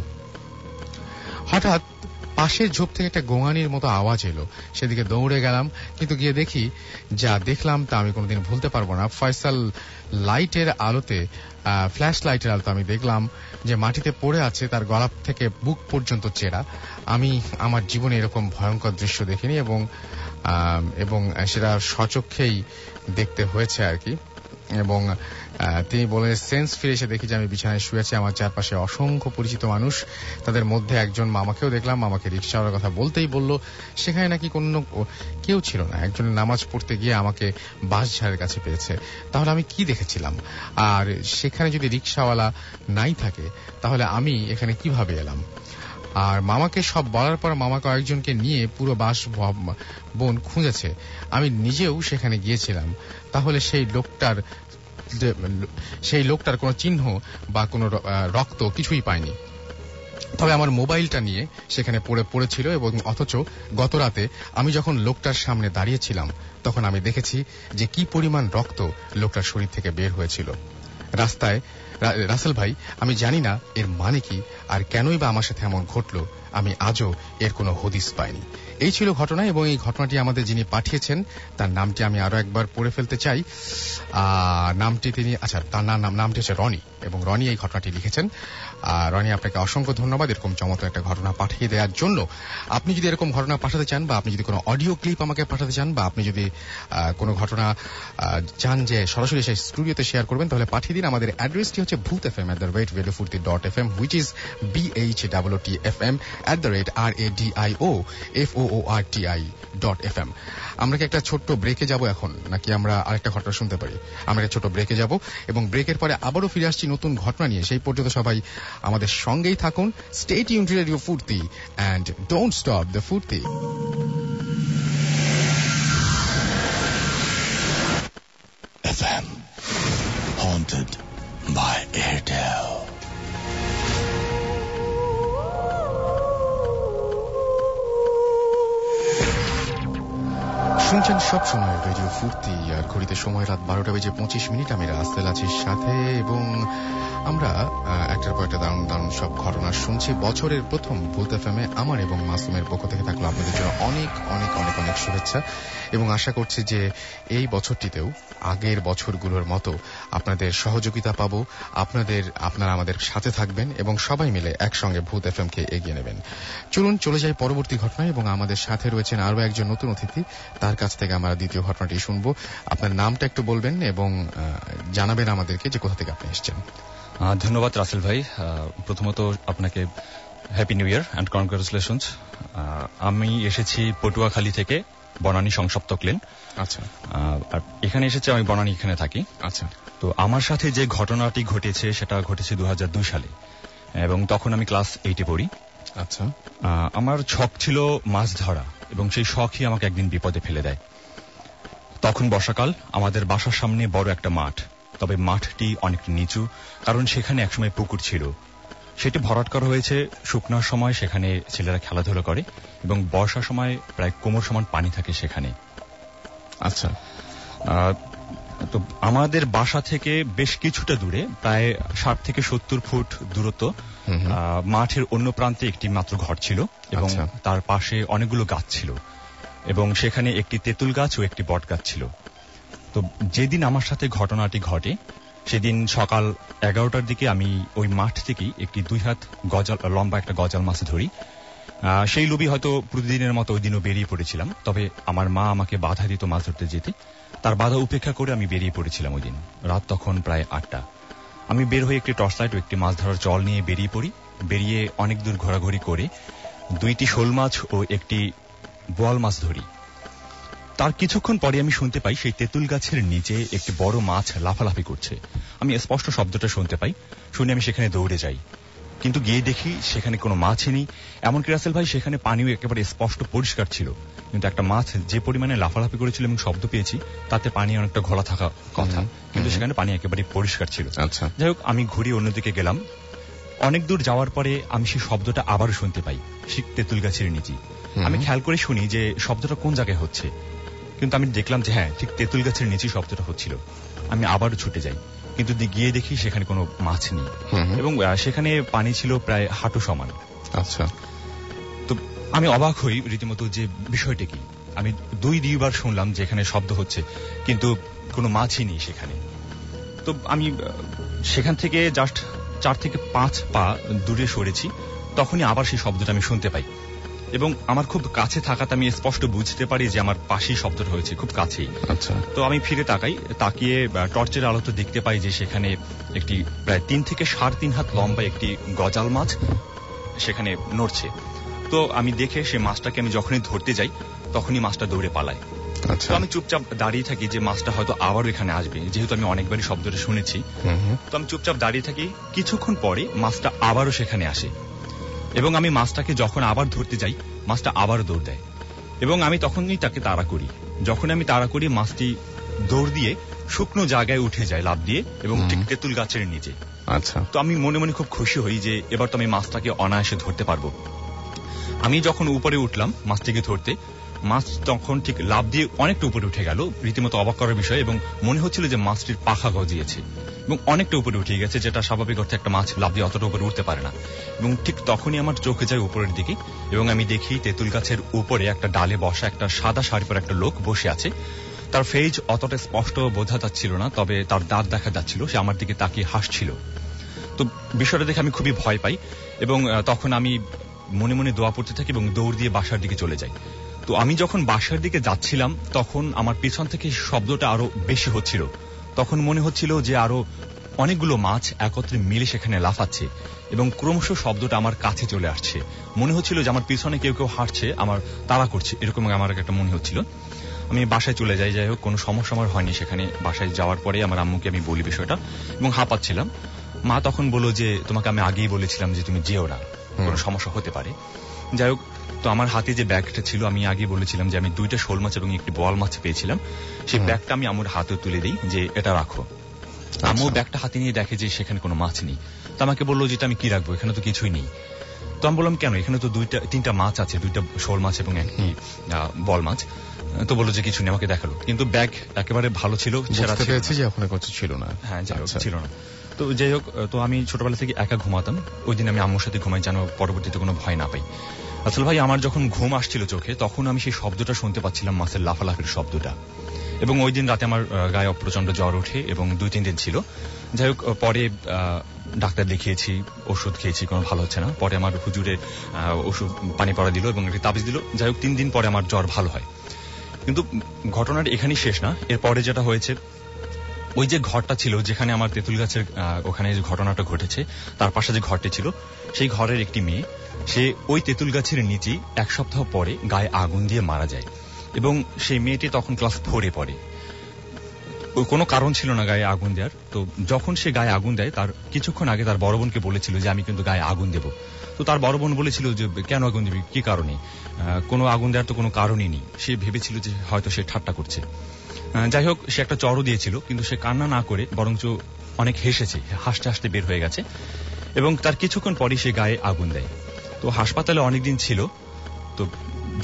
হঠাৎ পাশের ঝোপ থেকে একটা গোঙানির মতো আওয়াজ এলো। সেদিকে দৌড়ে গেলাম, কিন্তু গিয়ে দেখি যা দেখলাম তা আমি কোনোদিন ভুলতে পারবো না। ফয়সাল লাইটের আলোতে, ফ্ল্যাশ লাইটের আলোতে আমি দেখলাম যে মাটিতে পড়ে আছে, তার গলা থেকে বুক পর্যন্ত চেরা। আমি আমার জীবনে এরকম ভয়ঙ্কর দৃশ্য দেখিনি, এবং সেটা সচক্ষেই দেখতে হয়েছে আর কি। এবং তিনি বলে, সেন্স ফিরে এসে দেখি যে আমি বিছানায় শুয়েছি। আমার চারপাশে অসংখ্য পরিচিত মানুষ। তাদের মধ্যে একজন মামাকেও দেখলাম। মামাকে রিক্সাওয়ালার কথা বলতেই বলল সেখানে নাকি কোনো কেউ ছিল না। একজনের নামাজ পড়তে গিয়ে আমাকে বাঁশঝাড়ের কাছে পেয়েছে। তাহলে আমি কি দেখেছিলাম? আর সেখানে যদি রিক্সাওয়ালা নাই থাকে, তাহলে আমি এখানে কিভাবে এলাম? আর মামাকে সব বলার পর মামা কয়েকজনকে নিয়ে পুরো বাঁশ বন খুঁজেছে। আমি নিজেও সেখানে গিয়েছিলাম। তাহলে সেই লোকটার কোনো চিহ্ন বা কোনো রক্ত কিছুই পাইনি। তবে আমার মোবাইলটা নিয়ে সেখানে পড়েছিল, এবং অথচ গত রাতে আমি যখন লোকটার সামনে দাঁড়িয়েছিলাম, তখন আমি দেখেছি যে কি পরিমাণ রক্ত লোকটার শরীর থেকে বের হয়েছিল রাস্তায়। রাসেল ভাই, আমি জানি না এর মানে কি, আর কেনই বা আমার সাথে এমন ঘটলো। আমি আজও এর কোনো হদিস পাইনি। এই ছিল ঘটনা, এবং এই ঘটনাটি আমাদের যিনি পাঠিয়েছেন তার নামটি আমি আরো একবার পড়ে ফেলতে চাই। তার নামটি হচ্ছে রনি, এবং রনি এই ঘটনাটি লিখেছেন। রনি, আপনাকে অসংখ্য ধন্যবাদ এরকম চমৎকার একটা ঘটনা পাঠিয়ে দেওয়ার জন্য। আপনি যদি এরকম ঘটনা পাঠাতে চান, বা আপনি যদি কোনো অডিও ক্লিপ আমাকে পাঠাতে চান, বা আপনি যদি কোনো ঘটনা চান যে সরাসরি সেই স্টুডিওতে শেয়ার করবেন, তাহলে পাঠিয়ে দিন। আমাদের অ্যাড্রেসটি হচ্ছে bhoothfm@radiofurti.fm, which is BHOOTFM@radioforti.fm। আমরা কি একটা ছোট্ট ব্রেকে যাব এখন, নাকি আমরা আরেকটা ঘটনা শুনতে পারি? আমরা একটা ছোট ব্রেকে যাব, এবং ব্রেকের পরে আবারও ফিরে আসছি নতুন ঘটনা নিয়ে। সেই পর্যন্ত সবাই আমাদের সঙ্গেই থাকুন। Stay tuned to Radio Furti and don't stop the Furti. FM, haunted by Airtel. শুনছেন সব সময় রেডিও ফুর্তি, আর ঘড়িতে সময় রাত 12:25। আমি রাসেল আছি সাথে, এবং আমরা একটার পর একটা দারুণ দারুণ সব ঘটনা শুনছি। বছরের প্রথম ভূত এফএমে আমার এবং মাসুমের পক্ষ থেকে থাকলো আপনাদের জন্য অনেক অনেক অনেক অনেক শুভেচ্ছা, এবং আশা করছি যে এই বছরটিতেও আগের বছরগুলোর মতো আপনাদের সহযোগিতা পাবো। আপনারা আমাদের সাথে থাকবেন, এবং সবাই মিলে একসঙ্গে ভূত এফএম কে এগিয়ে নেবেন। চলুন চলে যাই পরবর্তী ঘটনায়, এবং আমাদের সাথে রয়েছেন আরো একজন নতুন অতিথি। তার কাছ থেকে আমরা দ্বিতীয় ঘটনাটি শুনবো। আপনার নামটা একটু বলবেন এবং জানাবেন আমাদেরকে যে কোথা থেকে আপনি এসেছেন। ধন্যবাদ রাসেল ভাই। প্রথমত আপনাকে happy new year and congratulations. আমি এসেছি পটুয়াখালী থেকে, বনানী সংসপ্তক লেন। আচ্ছা। আর এখানে এসেছি, আমি বনানী এখানে থাকি। আচ্ছা। তো আমার সাথে যে ঘটনাটি ঘটেছে সেটা ঘটেছে 2002 সালে, এবং তখন আমি ক্লাস 8-এ পড়ি। আচ্ছা। আমার শখ ছিল মাছ ধরা, এবং সেই শখই আমাকে একদিন বিপদে ফেলে দেয়। তখন বর্ষাকাল, আমাদের বাসার সামনে বড় একটা মাঠ, তবে মাঠটি অনেক নিচু, কারণ সেখানে একসময় পুকুর ছিল। সেটি ভরাট করা হয়েছে। শুকনার সময় সেখানে ছেলেরা খেলাধুলা করে, এবং বর্ষার সময় প্রায় কোমর সমান পানি থাকে সেখানে। আচ্ছা। তো আমাদের বাসা থেকে বেশ কিছুটা দূরে, প্রায় 60 থেকে 70 ফুট দূরত্ব, মাঠের অন্য প্রান্তে একটি মাত্র ঘর ছিল এবং তার পাশে অনেকগুলো গাছ ছিল এবং সেখানে একটি তেঁতুল গাছ ও একটি বট গাছ ছিল। তো যেদিন আমার সাথে ঘটনাটি ঘটে সেদিন সকাল 11টার দিকে আমি ওই মাঠ থেকেই একটি 2 হাত লম্বা একটা গজাল মাছ ধরি। সেই লোভী হয়তো প্রতিদিনের মতো ওই দিনও বেরিয়ে পড়েছিলাম, তবে আমার মা আমাকে বাধা দিত মাছ ধরতে যেতে। তার বাধা উপেক্ষা করে আমি বেরিয়ে পড়েছিলাম ওই দিন। রাত তখন প্রায় 8টা। আমি বের হয়ে একটি টর্চ লাইট ও একটি মাছ ধরার জল নিয়ে বেরিয়ে পড়ি। বেরিয়ে অনেক দূর ঘোরাঘুরি করে 2টি শোল মাছ ও একটি বোয়াল মাছ ধরি। তার কিছুক্ষণ পরে আমি শুনতে পাই সেই তেঁতুল গাছের নিচে একটি বড় মাছ লাফালাফি করছে। আমি স্পষ্ট শব্দটা শুনতে পাই। শুনে আমি সেখানে দৌড়ে যাই, কিন্তু গিয়ে দেখি সেখানে কোনো মাছই নেই। এমনকি রাসেল ভাই, সেখানে পানিও একেবারে স্পষ্ট পরিষ্কার ছিল, কিন্তু একটা মাছ যে পরিমাণে লাফালাফি করেছিল এবং শব্দ পেয়েছি তাতে পানি অনেকটা ঘোলা থাকা কথা, কিন্তু সেখানে পানি একেবারে পরিষ্কার ছিল। যাই হোক, আমি ঘুরিয়ে অন্যদিকে গেলাম। অনেক দূর যাওয়ার পরে আমি সেই শব্দটা আবারও শুনতে পাই, ঠিক তেঁতুল গাছের নিচে। আমি খেয়াল করে শুনি যে শব্দটা কোন জায়গায় হচ্ছে, কিন্তু আমি দেখলাম যে হ্যাঁ, ঠিক তেঁতুল গাছের নিচেই শব্দটা হচ্ছিল। আমি আবারও ছুটে যাই, কিন্তু গিয়ে দেখি সেখানে কোনো মাছ নেই এবং সেখানে পানি ছিল প্রায় হাঁটু সমান। আচ্ছা, তো আমি অবাক হই রীতিমতো যে বিষয়টা কি। আমি 2-2বার শুনলাম যে এখানে শব্দ হচ্ছে, কিন্তু কোনো মাছই নেই সেখানে। তো আমি সেখান থেকে জাস্ট 4 থেকে 5 পা দূরে সরেছি, তখনই আবার সেই শব্দটা আমি শুনতে পাই এবং আমার খুব কাছে থাকাতে আমি স্পষ্ট বুঝতে পারি যে আমার পাশেই শব্দটা হয়েছে, খুব কাছেই। আচ্ছা, তো আমি ফিরে তাকিয়ে টর্চের আলোতে দেখতে পাই যে সেখানে একটি প্রায় 3 থেকে 3.5 হাত লম্বা একটি গজাল মাছ সেখানে নড়ছে। তো আমি দেখে সেই মাছটাকে আমি যখনই ধরতে যাই তখনই মাছটা দৌড়ে পালায়। তো আমি চুপচাপ দাঁড়িয়ে থাকি যে মাছটা হয়তো আবারও এখানে আসবে, যেহেতু আমি অনেকবারই শব্দটা শুনেছি। তো আমি চুপচাপ দাঁড়িয়ে থাকি। কিছুক্ষণ পরে মাছটা আবারও সেখানে আসে এবং আমি মাছটাকে যখন আবার ধরতে যাই মাছটা আবারও দৌড় দেয় এবং আমি তখনই তাকে তাড়া করি। যখন আমি তাড়া করি, মাছটি দৌড় দিয়ে শুকনো জায়গায় উঠে যায় লাফ দিয়ে এবং ঠিক তেঁতুল গাছের নিচে। আচ্ছা, তো আমি মনে মনে খুব খুশি হই যে এবার তো আমি মাছটাকে অনায়াসে ধরতে পারবো। আমি যখন উপরে উঠলাম মাছটিকে ধরতে, মাছ তখন ঠিক লাফ দিয়ে অনেকটা উপরে উঠে গেল, রীতিমতো অবাক করার বিষয়, এবং মনে হচ্ছিল যে মাছটির পাখা গজিয়েছে এবং অনেকটা উপরে উঠে গেছে, যেটা স্বাভাবিক অর্থে একটা মাছ লাফ দিয়ে অতটা উপরে উঠতে পারে না। এবং ঠিক তখনই আমার চোখে যায় উপরের দিকে এবং আমি দেখি তেঁতুল গাছের উপরে একটা ডালে বসা একটা সাদা শাড়ি পরা একটা লোক বসে আছে। তার ফেজ অতটা স্পষ্ট বোঝা যাচ্ছিল না, তবে তার দাঁত দেখা যাচ্ছিল। সে আমার দিকে তাকিয়ে হাসছিল। তো বিষয়টা দেখে আমি খুবই ভয় পাই এবং তখন আমি মনে মনে দোয়া পড়তে থাকি এবং দৌড় দিয়ে বাসার দিকে চলে যাই। তো আমি যখন বাসার দিকে যাচ্ছিলাম তখন আমার পেছন থেকে শব্দটা আরো বেশি হচ্ছিল। তখন মনে হচ্ছিল যে আরো অনেকগুলো মাছ একত্রে মিলে সেখানে লাফাচ্ছে এবং ক্রমশ শব্দটা আমার কাছে চলে আসছে। মনে হচ্ছিল যে আমার পিছনে কেউ কেউ হাঁটছে, আমার তাড়া করছে, এরকম আমার একটা মনে হচ্ছিল। আমি বাসায় চলে যাই। যাই হোক, কোনো সমস্যা আমার হয়নি সেখানে। বাসায় যাওয়ার পরে আমার আম্মুকে আমি বলি বিষয়টা এবং হাঁপাচ্ছিলাম। মা তখন বলল যে তোমাকে আমি আগেই বলেছিলাম যে তুমি যেও না, কোনো সমস্যা হতে পারে। যাই হোক, তো আমার হাতে যে ব্যাগটা ছিল, আমি আগে বলেছিলাম যে আমি 2টা শোল মাছ এবং একটি বোয়াল মাছ পেয়েছিলাম। সেই ব্যাগটা আমি আম্মুর হাতে তুলে দিই যে এটা রাখো। আম্মু ব্যাগটা হাতে নিয়ে দেখে যে সেখানে কোনো মাছ নেই। তো আমাকে বললো যে আমি কি রাখবো, এখানে তো কিছুই নেই। তো আমি বললাম কেন, এখানে তো 3টা মাছ আছে, 2টা শোল মাছ এবং একটি বল মাছ। তো বললো যে কিছু নেই, আমাকে দেখালো। কিন্তু ব্যাগ একেবারে ভালো ছিল, ছিল না। হ্যাঁ, যাই হোক, ছিল না। তো যাই হোক, তো আমি ছোটবেলা থেকে একা ঘুমাতাম। ওই দিন আমি আম্মুর সাথে ঘুমাই যেন পরবর্তীতে কোনো ভয় না পাই। আসলে ভাই, আমার যখন ঘুম আসছিল চোখে তখন আমি সেই শব্দটা শুনতে পাচ্ছিলাম, মাছের লাফালাফির শব্দটা। এবং ওই দিন রাতে আমার গায়ে প্রচন্ড জ্বর ওঠে এবং 2-3 দিন ছিল। যাই হোক, পরে ডাক্তার দেখিয়েছি, ওষুধ খেয়েছি, কোনো ভালো হচ্ছে না। পরে আমার হুজুরে ওষুধ পানি পড়া দিল এবং একটি তাবিজ দিল। যাই হোক, 3 দিন পরে আমার জ্বর ভালো হয়। কিন্তু ঘটনাটা এখানেই শেষ না। এরপরে যেটা হয়েছে, ওই যে ঘরটা ছিল যেখানে আমার তেঁতুল গাছের ওখানে যে ঘটনাটা ঘটেছে, তার পাশে যে ঘরটি ছিল, সেই ঘরের একটি মেয়ে, সে ওই তেঁতুল গাছের নিচেই 1 সপ্তাহ পরে গায়ে আগুন দিয়ে মারা যায় এবং সেই মেয়েটি তখন ক্লাস 4-এ পড়ে। কোনো কারণ ছিল না গায়ে আগুন দেওয়ার। তো যখন সে গায়ে আগুন দেয়, তার কিছুক্ষণ আগে তার বড় বোনকে বলেছিল যে আমি কিন্তু গায়ে আগুন দেব। তো তার বড় বোন বলেছিল যে কেন আগুন দিবি, কি কারণে? কোনো আগুন দেওয়ার তো কোনো কারণই নেই। সে ভেবেছিল যে হয়তো সে ঠাট্টা করছে। যাই হোক, সে একটা চড়ও দিয়েছিল, কিন্তু সে কান্না না করে বরঞ্চ অনেক হেসেছে, হাসতে হাসতে বের হয়ে গেছে এবং তার কিছুক্ষণ পরই সে গায়ে আগুন দেয়। তো হাসপাতালে অনেকদিন ছিল। তো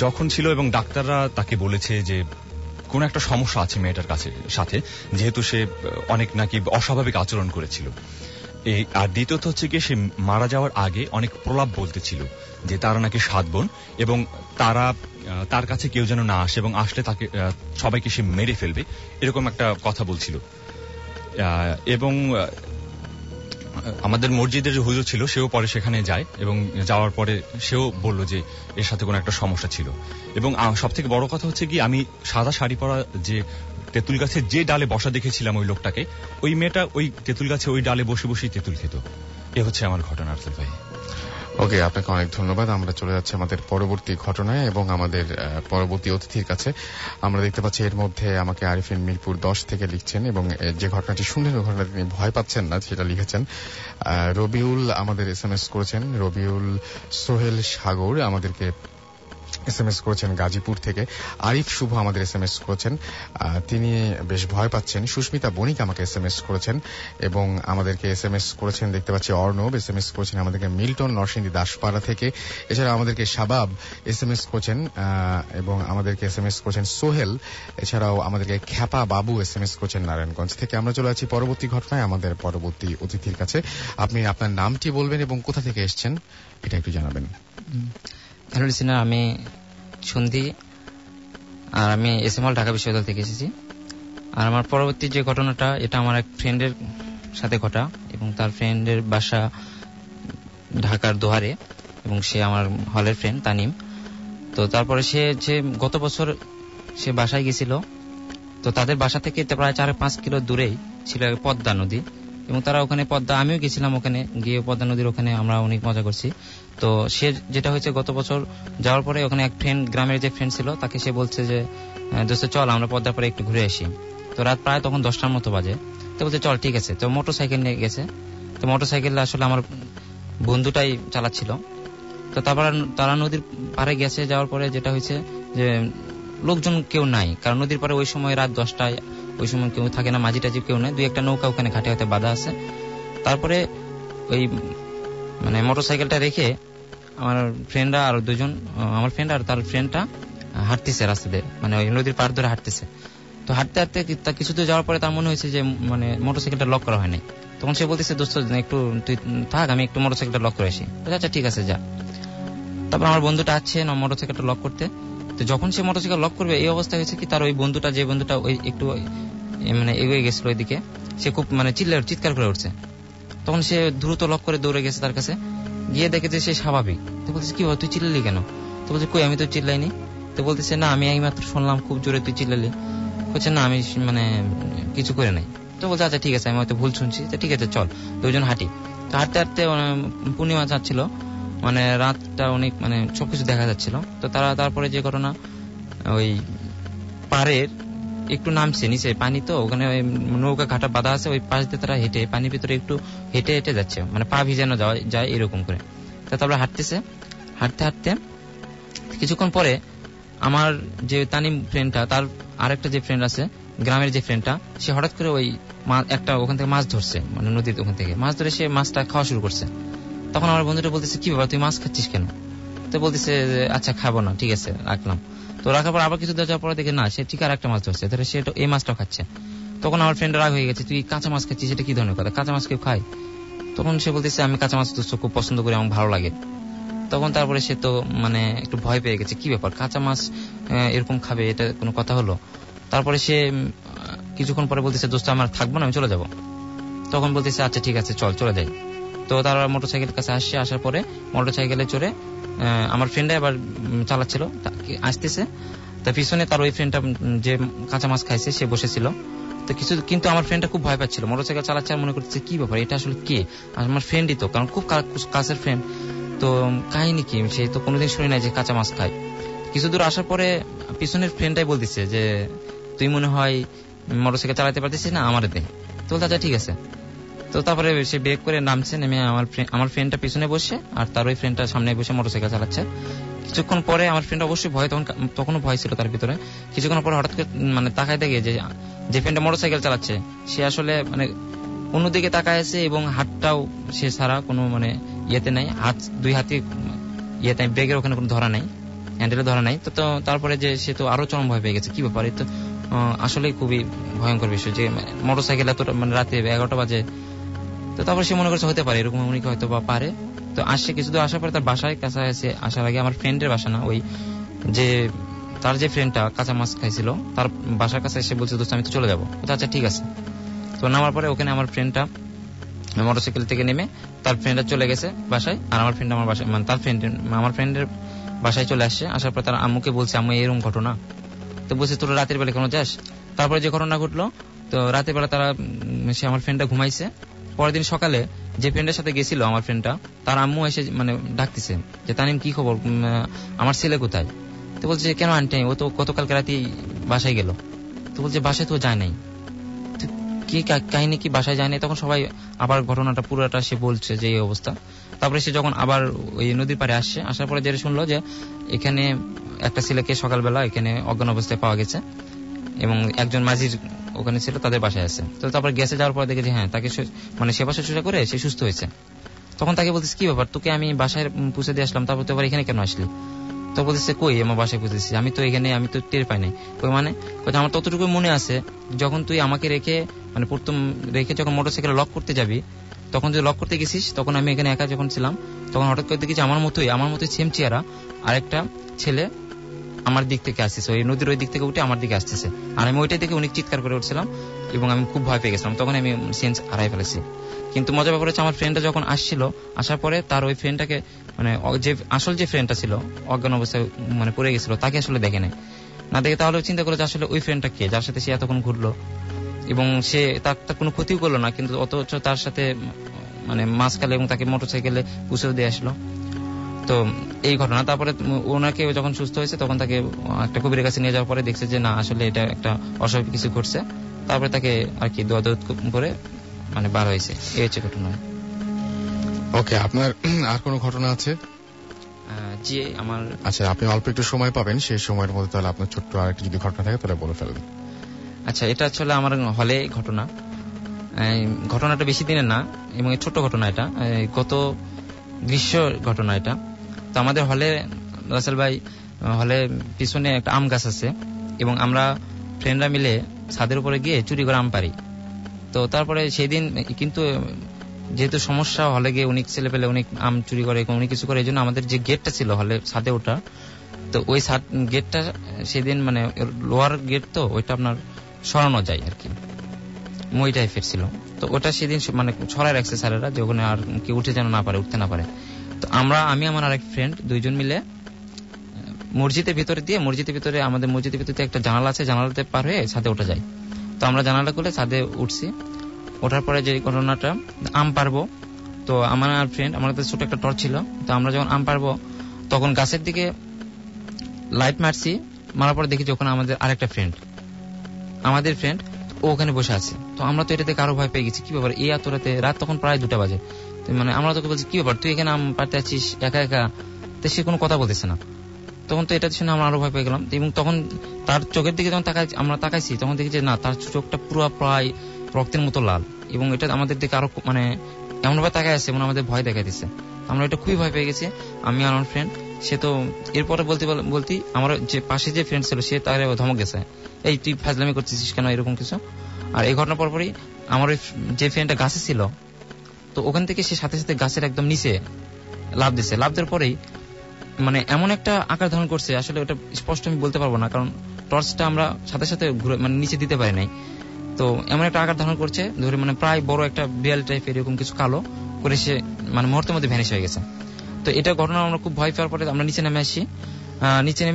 যখন ছিল এবং ডাক্তাররা তাকে বলেছে যে কোন একটা সমস্যা আছে মেয়েটার সাথে, যেহেতু সে অনেক নাকি অস্বাভাবিক আচরণ করেছিল। আর দ্বিতীয়ত হচ্ছে কি, সে মারা যাওয়ার আগে অনেক প্রলাপ বলতেছিল যে তারা নাকি 7 বোন এবং তার কাছে কেউ যেন না আসে, এবং আসলে তাকে সবাইকে সে মেরে ফেলবে, এরকম একটা কথা বলছিল। এবং আমাদের মসজিদের যে হুজুর ছিল সেও পরে সেখানে যায়, এবং যাওয়ার পরে সেও বলল যে এর সাথে কোনো একটা সমস্যা ছিল। এবং সব থেকে বড় কথা হচ্ছে কি, আমি সাদা শাড়ি পরা যে তেঁতুল গাছে যে ডালে বসা দেখেছিলাম ওই লোকটাকে, ওই মেয়েটা ওই তেঁতুল গাছে ওই ডালে বসে বসেই তেঁতুল খেত। এ হচ্ছে আমার ঘটনা আরফিল ভাই। ওকে, আপনাকে অনেক ধন্যবাদ। আমরা চলে যাচ্ছি আমাদের পরবর্তী ঘটনায় এবং আমাদের পরবর্তী অতিথির কাছে। আমরা দেখতে পাচ্ছি এর মধ্যে আমাকে আরিফিন মিরপুর 10 থেকে লিখছেন, এবং যে ঘটনাটি শুনলেন ওই ঘটনাটি তিনি ভয় পাচ্ছেন না সেটা লিখেছেন। রবিউল আমাদের SMS করেছেন, রবিউল সোহেল সাগর আমাদেরকে SMS করেছেন গাজীপুর থেকে। আরিফ শুভ আমাদের SMS করেছেন, তিনি বেশ ভয় পাচ্ছেন। সুস্মিতা বণিক আমাকে SMS করেছেন এবং আমাদেরকে SMS করেছেন দেখতে পাচ্ছি অর্ণব SMS করেছেন আমাদেরকে মিল্টন নরসিংদী দাসপাড়া থেকে। এছাড়া আমাদেরকে শাবাব SMS করেছেন এবং আমাদেরকে SMS করেছেন সোহেল। এছাড়াও আমাদেরকে খ্যাপা বাবু SMS করেছেন নারায়ণগঞ্জ থেকে। আমরা চলে যাচ্ছি পরবর্তী ঘটনায় আমাদের পরবর্তী অতিথির কাছে। আপনি আপনার নামটি বলবেন এবং কোথা থেকে এসেছেন এটা একটু জানাবেন। হ্যালো লিসেনার, আমি সন্ধি, আর আমি এসএমএল ঢাকা বিশ্ববিদ্যালয় থেকে এসেছি। আর আমার পরবর্তী যে ঘটনাটা, এটা আমার এক ফ্রেন্ডের সাথে ঘটা, এবং তার ফ্রেন্ডের বাসা ঢাকার দোহারে, এবং সে আমার হলের ফ্রেন্ড তানিম। তো তারপরে সে যে গত বছর সে বাসায় গেছিল, তো তাদের বাসা থেকে প্রায় 4-5 কিলো দূরেই ছিল পদ্মা নদী, এবং তারা ওখানে আমিও গেছিলাম, ওখানে গিয়ে পদ্মা নদীর ওখানে আমরা অনেক মজা করছি। তো সে যেটা হয়েছে, গত বছর যাওয়ার পরে ওখানে এক ফ্রেন্ড, গ্রামের যে ফ্রেন্ড ছিল, তাকে সে বলছে যে দোস্ত চল আমরা পদ্মার পরে একটু ঘুরে আসি। তো রাত প্রায় তখন 10টার মতো বাজে। তো বলছে চল ঠিক আছে। তো মোটর সাইকেল নিয়ে গেছে। তো মোটর সাইকেল আসলে আমার বন্ধুটাই চালাচ্ছিল। তো তারপর তারা নদীর পারে গেছে। যাওয়ার পরে যেটা হয়েছে যে লোকজন কেউ নাই, কারণ নদীর পারে ওই সময় রাত 10টায় ওই সময় কেউ থাকে না, মাঝি টাজি কেউ নেই, 2-1টা নৌকা ওখানে ঘাটে হয়তো বাঁধা আছে। তারপরে ওই মানে মোটর সাইকেলটা রেখে আমার ফ্রেন্ডরা আর 2জন, আমার ফ্রেন্ড আর তার ফ্রেন্ডটা হাঁটতেছে রাস্তাতে, মানে ওই নদীর পাড় ধরে হাঁটতেছে। তো হাঁটতে হাঁটতে কিছু দূর যাওয়ার পরে তার মনে হয়েছে যে মানে মোটর সাইকেলটা লক করা হয়নি। তখন সে বলতেছে দোস্ত একটু তুই থাক, আমি একটু মোটর সাইকেলটা লক করে আসি। আচ্ছা ঠিক আছে যা। তারপর আমার বন্ধুটা আসছে না মোটর সাইকেলটা লক করতে। তো যখন সে মোটর সাইকেল লক করবে, এই অবস্থা হয়েছে কি, তার ওই বন্ধুটা, যে বন্ধুটা ওই একটু মানে এগিয়ে গেছিল ওইদিকে, সে খুব মানে চিৎকার করে উঠছে। তখন সে দ্রুত লক করে দৌড়ে গেছে তার কাছে, গিয়ে দেখে যে সে স্বাভাবিক। তো বলতেছে কি তুই চিল্লালি কেন? তো বলছে কই আমি তো চিল্লাইনি। তো বলতেছে না আমি এইমাত্র শুনলাম খুব জোরে তুই চিল্লালি। বলছে না আমি মানে কিছু করে নাই। তো বলছে আচ্ছা ঠিক আছে, আমি হয়তো ভুল শুনছি। তো ঠিক আছে চল, 2জন হাঁটি। তো হাঁটতে হাঁটতে পূর্ণিমা যাচ্ছিল, মানে রাতটা অনেক মানে সবকিছু দেখা যাচ্ছিল। তো তারপরে যে ঘটনা, ওই পাড়ের একটু নামছে নিচে পানি, তো ওখানে ওই নৌকা ঘাটা বাঁধা আছে, ওই পাশ দিয়ে তারা হেঁটে পানির ভিতরে একটু হেঁটে হেঁটে যাচ্ছে, মানে পা ভিজানো যায় এরকম করে। তো তারপরে হাঁটতেছে, হাঁটতে হাঁটতে কিছুক্ষণ পরে আমার যে তানিম ফ্রেন্ডটা, তার আরেকটা যে ফ্রেন্ড আছে গ্রামের যে ফ্রেন্ডটা, সে হঠাৎ করে ওই একটা ওখান থেকে মাছ ধরছে, মানে নদীর ওখান থেকে মাছ ধরে সে মাছটা খাওয়া শুরু করছে। তখন আমার বন্ধুটা বলতেছে কি বাবা তুই মাছ খাচ্ছিস কেন? তো বলতেছে আচ্ছা খাবো না, ঠিক আছে রাখলাম। তো রাখার পর আবার কিছু যাওয়ার পরে দেখে না, সে ঠিক আর একটা মাছ ধরছে, ধরে সে এই মাছটাও খাচ্ছে। তখন আমার ফ্রেন্ড রাগ হয়ে গেছে, তুই কাঁচা মাছ খাচ্ছিস, এটা কি ধরনের কথা, কাঁচা মাছ কেউ খায়? তখন সে বলতেছে আমি কাঁচা মাছ খুব পছন্দ করি, আমার ভালো লাগে। তখন তারপরে সে তো মানে একটু ভয় পেয়ে গেছে, কি ব্যাপার কাঁচা মাছ এরকম খাবে, এটা কোনো কথা হলো? তারপরে সে কিছুক্ষণ পরে বলতেছে দোস্ত আমার থাকবো না, আমি চলে যাব। তখন বলতেছে আচ্ছা ঠিক আছে চলে যাই। তো তারা মোটর সাইকেলের কাছে আসার পরে মোটর সাইকেলে চড়ে আমার ফ্রেন্ডটা এবার চালাচ্ছিল, আসতেছে। তার পিছনে তার ওই ফ্রেন্ডটা যে কাঁচা মাছ খাইছে সে বসেছিল। তো কিন্তু আমার ফ্রেন্ডটা খুব ভয় পাচ্ছিল, মোটরসাইকেল চালাচ্ছে আর মনে করতেছে কি ব্যাপার, এটা আসলে কে? আমার ফ্রেন্ডই তো, কারণ খুব কাছের ফ্রেন্ড। তো কাহিনী কি, সে তো কোনোদিন শুনি নাই যে কাঁচা মাছ খায়। কিছু দূর আসার পরে পিছনের ফ্রেন্ডটাই বলতেছে যে তুই মনে হয় মোটরসাইকেল চালাতে পারতেছিস না, আমারে দে। তো বলতে ঠিক আছে। তো তারপরে সে ব্রেক করে নামছে, নেমে আমার ফ্রেন্ডটা পিছনে বসে আর তার ওই ফ্রেন্ডটা সামনে বসে মোটরসাইকেল চালাচ্ছে। কিছুক্ষণ পরে আমার ফ্রেন্ড অবশ্যই ভয়, তখনও ভয় ছিল তার ভিতরে। কিছুক্ষণ পরে হঠাৎ করে মানে তাকায় দেখে যে ফ্রেন্ডটা মোটরসাইকেল চালাচ্ছে সে আসলে মানে অন্যদিকে তাকায় আছে, এবং হাতটাও সে ছাড়া কোনো মানে ইয়েতে নাই, দুই হাতে ইয়েতে ব্রেকের ওখানে কোনো ধরা নাই, হ্যান্ডেলে ধরা নাই। তো তারপরে যে সে তো আরো চরম ভয় পেয়ে গেছে, কি ব্যাপার, তো আসলে খুবই ভয়ঙ্কর বিষয় যে মোটরসাইকেল এতটা মানে রাতে 11টা বাজে। তো তারপর সে মনে করছে হতে পারে এরকম উনি হয়তো বা পারে। তো আসছে কিছুদূর আসার পরে তার বাসায় কাছাকাছি আসার আগে আমার ফ্রেন্ডের বাসা না, ওই যে তার যে ফ্রেন্ডটা কাঁচা মাছ খাইছিল তার বাসার কাছে এসে বলছে দোস্ত আমি তো চলে যাবো। আচ্ছা ঠিক আছে। তো নামার পরে ওখানে আমার ফ্রেন্ডটা মোটরসাইকেল থেকে নেমে তার ফ্রেন্ডরা চলে গেছে বাসায়, আর আমার ফ্রেন্ড আমার বাসায় মানে তার আমার ফ্রেন্ডের বাসায় চলে আসছে। আসার পর তার আম্মুকে বলছে আম্মু এরকম ঘটনা। তো বলছে তোরা রাতের বেলা কেন যাস? তারপরে যে ঘটনা ঘটলো, তো রাতের বেলা তারা সে আমার ফ্রেন্ডটা ঘুমাইছে। পরের দিন সকালে যে ফ্রেন্ডের সাথে গেছিল আমার ফ্রেন্ডটা, তার আম্মু এসে মানে ডাকতেছে যে তানিম কি খবর, আমার ছেলে কোথায়? তো বলছে কেন আন্টি ও তো গতকালকে রাতে বাসায় গেল। তো বলছে বাসায় তো যায় নাই। কি কাহিনী কি বাসায় যায় নাই? তখন সবাই আবার ঘটনাটা পুরোটা সে বলছে যে এই অবস্থা। তারপরে সে যখন আবার ওই নদীর পাড়ে আসছে, আসার পরে যেটা শুনলো যে এখানে একটা ছেলেকে সকালবেলা এখানে অজ্ঞান অবস্থায় পাওয়া গেছে এবং একজন মাঝির ওখানে ছিল তাদের বাসায় আছে। তো তারপর গেছে, যাওয়ার পর দেখে যে হ্যাঁ তাকে মানে সেবা শুশ্রূষা করে সে সুস্থ হয়েছে। তখন তাকে বলতেছে কি ব্যাপার, তোকে আমি বাসায় পুষে দিয়ে আসলাম, তারপর তো আবার এখানে কেন আসলি? তো বলতেছে কই আমার বাসায় পুষেছি, আমি তো এখানে আমি তো টের পাই নাই। কই মানে আমার ততটুকু মনে আছে যখন তুই আমাকে রেখে মানে প্রথম রেখে যখন মোটরসাইকেল লক করতে যাবি, তখন তুই লক করতে গেছিস, তখন আমি এখানে একা যখন ছিলাম, তখন হঠাৎ করে দেখি যে আমার মতোই সেম চেহারা আরেকটা ছেলে আমার দিক থেকে আসতেছে, ওই নদীর ওই দিক থেকে উঠে আমার দিকে আসতেছে। আর আমি ওইটাই দেখে অনেক চিৎকার করে উঠছিলাম এবং আমি খুব ভয় পেয়ে গেছিলাম। তখন আমি সেন্স হারাই ফেলেছি। কিন্তু মজার ব্যাপার হচ্ছে আমার ফ্রেন্ডটা যখন আসছিল, আসার পরে তার ওই ফ্রেন্ডটাকে মানে যে আসল যে ফ্রেন্ডটা ছিল অজ্ঞান অবস্থায় মানে পড়ে গেছিল তাকে আসলে দেখে নেই, না দেখে তাহলে চিন্তা করে যে আসলে ওই ফ্রেন্ডটা কে যার সাথে সে এতক্ষণ ঘুরলো এবং সে তার কোনো ক্ষতিও করলো না, কিন্তু অথচ তার সাথে মানে মাছ খেলে এবং তাকে মোটরসাইকেলে পুষেও দিয়ে আসলো। তো এই ঘটনা। তারপরে ওনাকে যখন সুস্থ হয়েছে তখন তাকে একটা কবিরের কাছে নিয়ে যাওয়ার পরে দেখছে যে না আসলে এটা একটা অস্বাভাবিক কিছু ঘটছে। তারপরে তাকে আর কি দোয়া করে মানে বার হয়েছে। এই হচ্ছে ঘটনা। ওকে, আপনার আর কোনো ঘটনা আছে? জি আমার। আচ্ছা, আপনি অল্প একটু সময় পাবেন, সেই সময়ের মধ্যে তাহলে আপনার ছোট্ট আর একটা যদি ঘটনা থাকে তাহলে বলে ফেলবেন। আচ্ছা, এটা আসলে আমার হলে ঘটনাটা বেশি দিনের না এবং ছোট্ট ঘটনা। এটা গত গ্রীষ্ম ঘটনা এটা। তো আমাদের হলে রাসেল ভাই হলে পিছনে একটা আম গাছ আছে এবং আমরা ফ্রেন্ডরা মিলে ছাদের উপরে গিয়ে চুরি করে আম পারি। তো তারপরে সেই দিন কিন্তু যেহেতু সমস্যা, হলে গিয়ে অনেক ছেলে পেলে অনেক আম চুরি করে অনেক কিছু করে, এই জন্য আমাদের যে গেটটা ছিল হলে ছাদে ওঠা, তো ওই গেটটা সেদিন মানে লোয়ার গেট, তো ওইটা আপনার সরানো যায় আর কি, মই টাইপের ছিল। তো ওটা সেদিন মানে ছড়ায় রাখছে স্যারেরা যে ওখানে আর কেউ উঠে যেন না পারে, উঠতে না পারে। তো আমি আমার আরেক ফ্রেন্ড দুইজন মিলে মসজিদের ভিতরে আমাদের মসজিদের ভিতরে একটা জানালা আছে, জানালাতে পার হয়ে ছাদে ওঠা যায়। তো আমরা জানালা খুলে ছাদে উঠছি। ওঠার পরে যে ঘটনাটা, আম পারবো, তো আমার ফ্রেন্ড, আমার কাছে ছোট একটা টর্চ ছিল, তো আমরা যখন আম পারবো তখন গাছের দিকে লাইট মারছি, মারার পরে দেখি যে ওখানে আমাদের ফ্রেন্ড ও ওখানে বসে আছে। তো আমরা তো এটা দেখে আরো ভয় পেয়ে গেছি, কি ব্যাপার এই এত রাতে, রাত তখন প্রায় 2টা বাজে। মানে আমরা তোকে বলছি কি ব্যাপার তুই এখানে আম পারতে আছিস একা একা? তো সে কোনো কথা বলতেছে না। তখন তো এটা শুনে আমরা আরো ভয় পেয়ে গেলাম এবং তখন তার চোখের দিকে যখন আমরা তাকাইছি তখন দেখি যে না, তার চোখটা পুরো প্রায় রক্তের মতো লাল এবং এটা আমাদের দিকে আরো মানে এমনভাবে তাকায় আছে এবং আমাদের ভয় দেখাই দিচ্ছে। আমরা এটা খুবই ভয় পেয়ে গেছি, আমি আর আমার ফ্রেন্ড। সে তো এরপরে বলতে আমার যে পাশে যে ফ্রেন্ড ছিল সে তার ধমক গেছে, এই তুই ফাজলামি করতেছিস কেন, এরকম কিছু। আর এই ঘটনার পরপরই আমার ওই যে ফ্রেন্ডটা গাছে ছিল, তো ওখান থেকে সে সাথে সাথে গাছের একদম নিচে লাফ দিচ্ছে। লাফ দেওয়ার পরেই মানে এমন একটা আকার ধারণ করছে, আসলে ওটা স্পষ্ট আমি বলতে পারবো না, কারণ টর্চটা আমরা সাথে সাথে ঘুরে মানে নিচে দিতে পারি নাই। তো এমন একটা আকার ধারণ করছে ধরে মানে প্রায় বড় একটা বিড়াল টাইপের এরকম কিছু কালো করে সে মানে মুহূর্তের মধ্যে ভ্যানিশ হয়ে গেছে। তো এটা ঘটনা আমরা খুব ভয় পাওয়ার পরে আমরা নিচে নেমে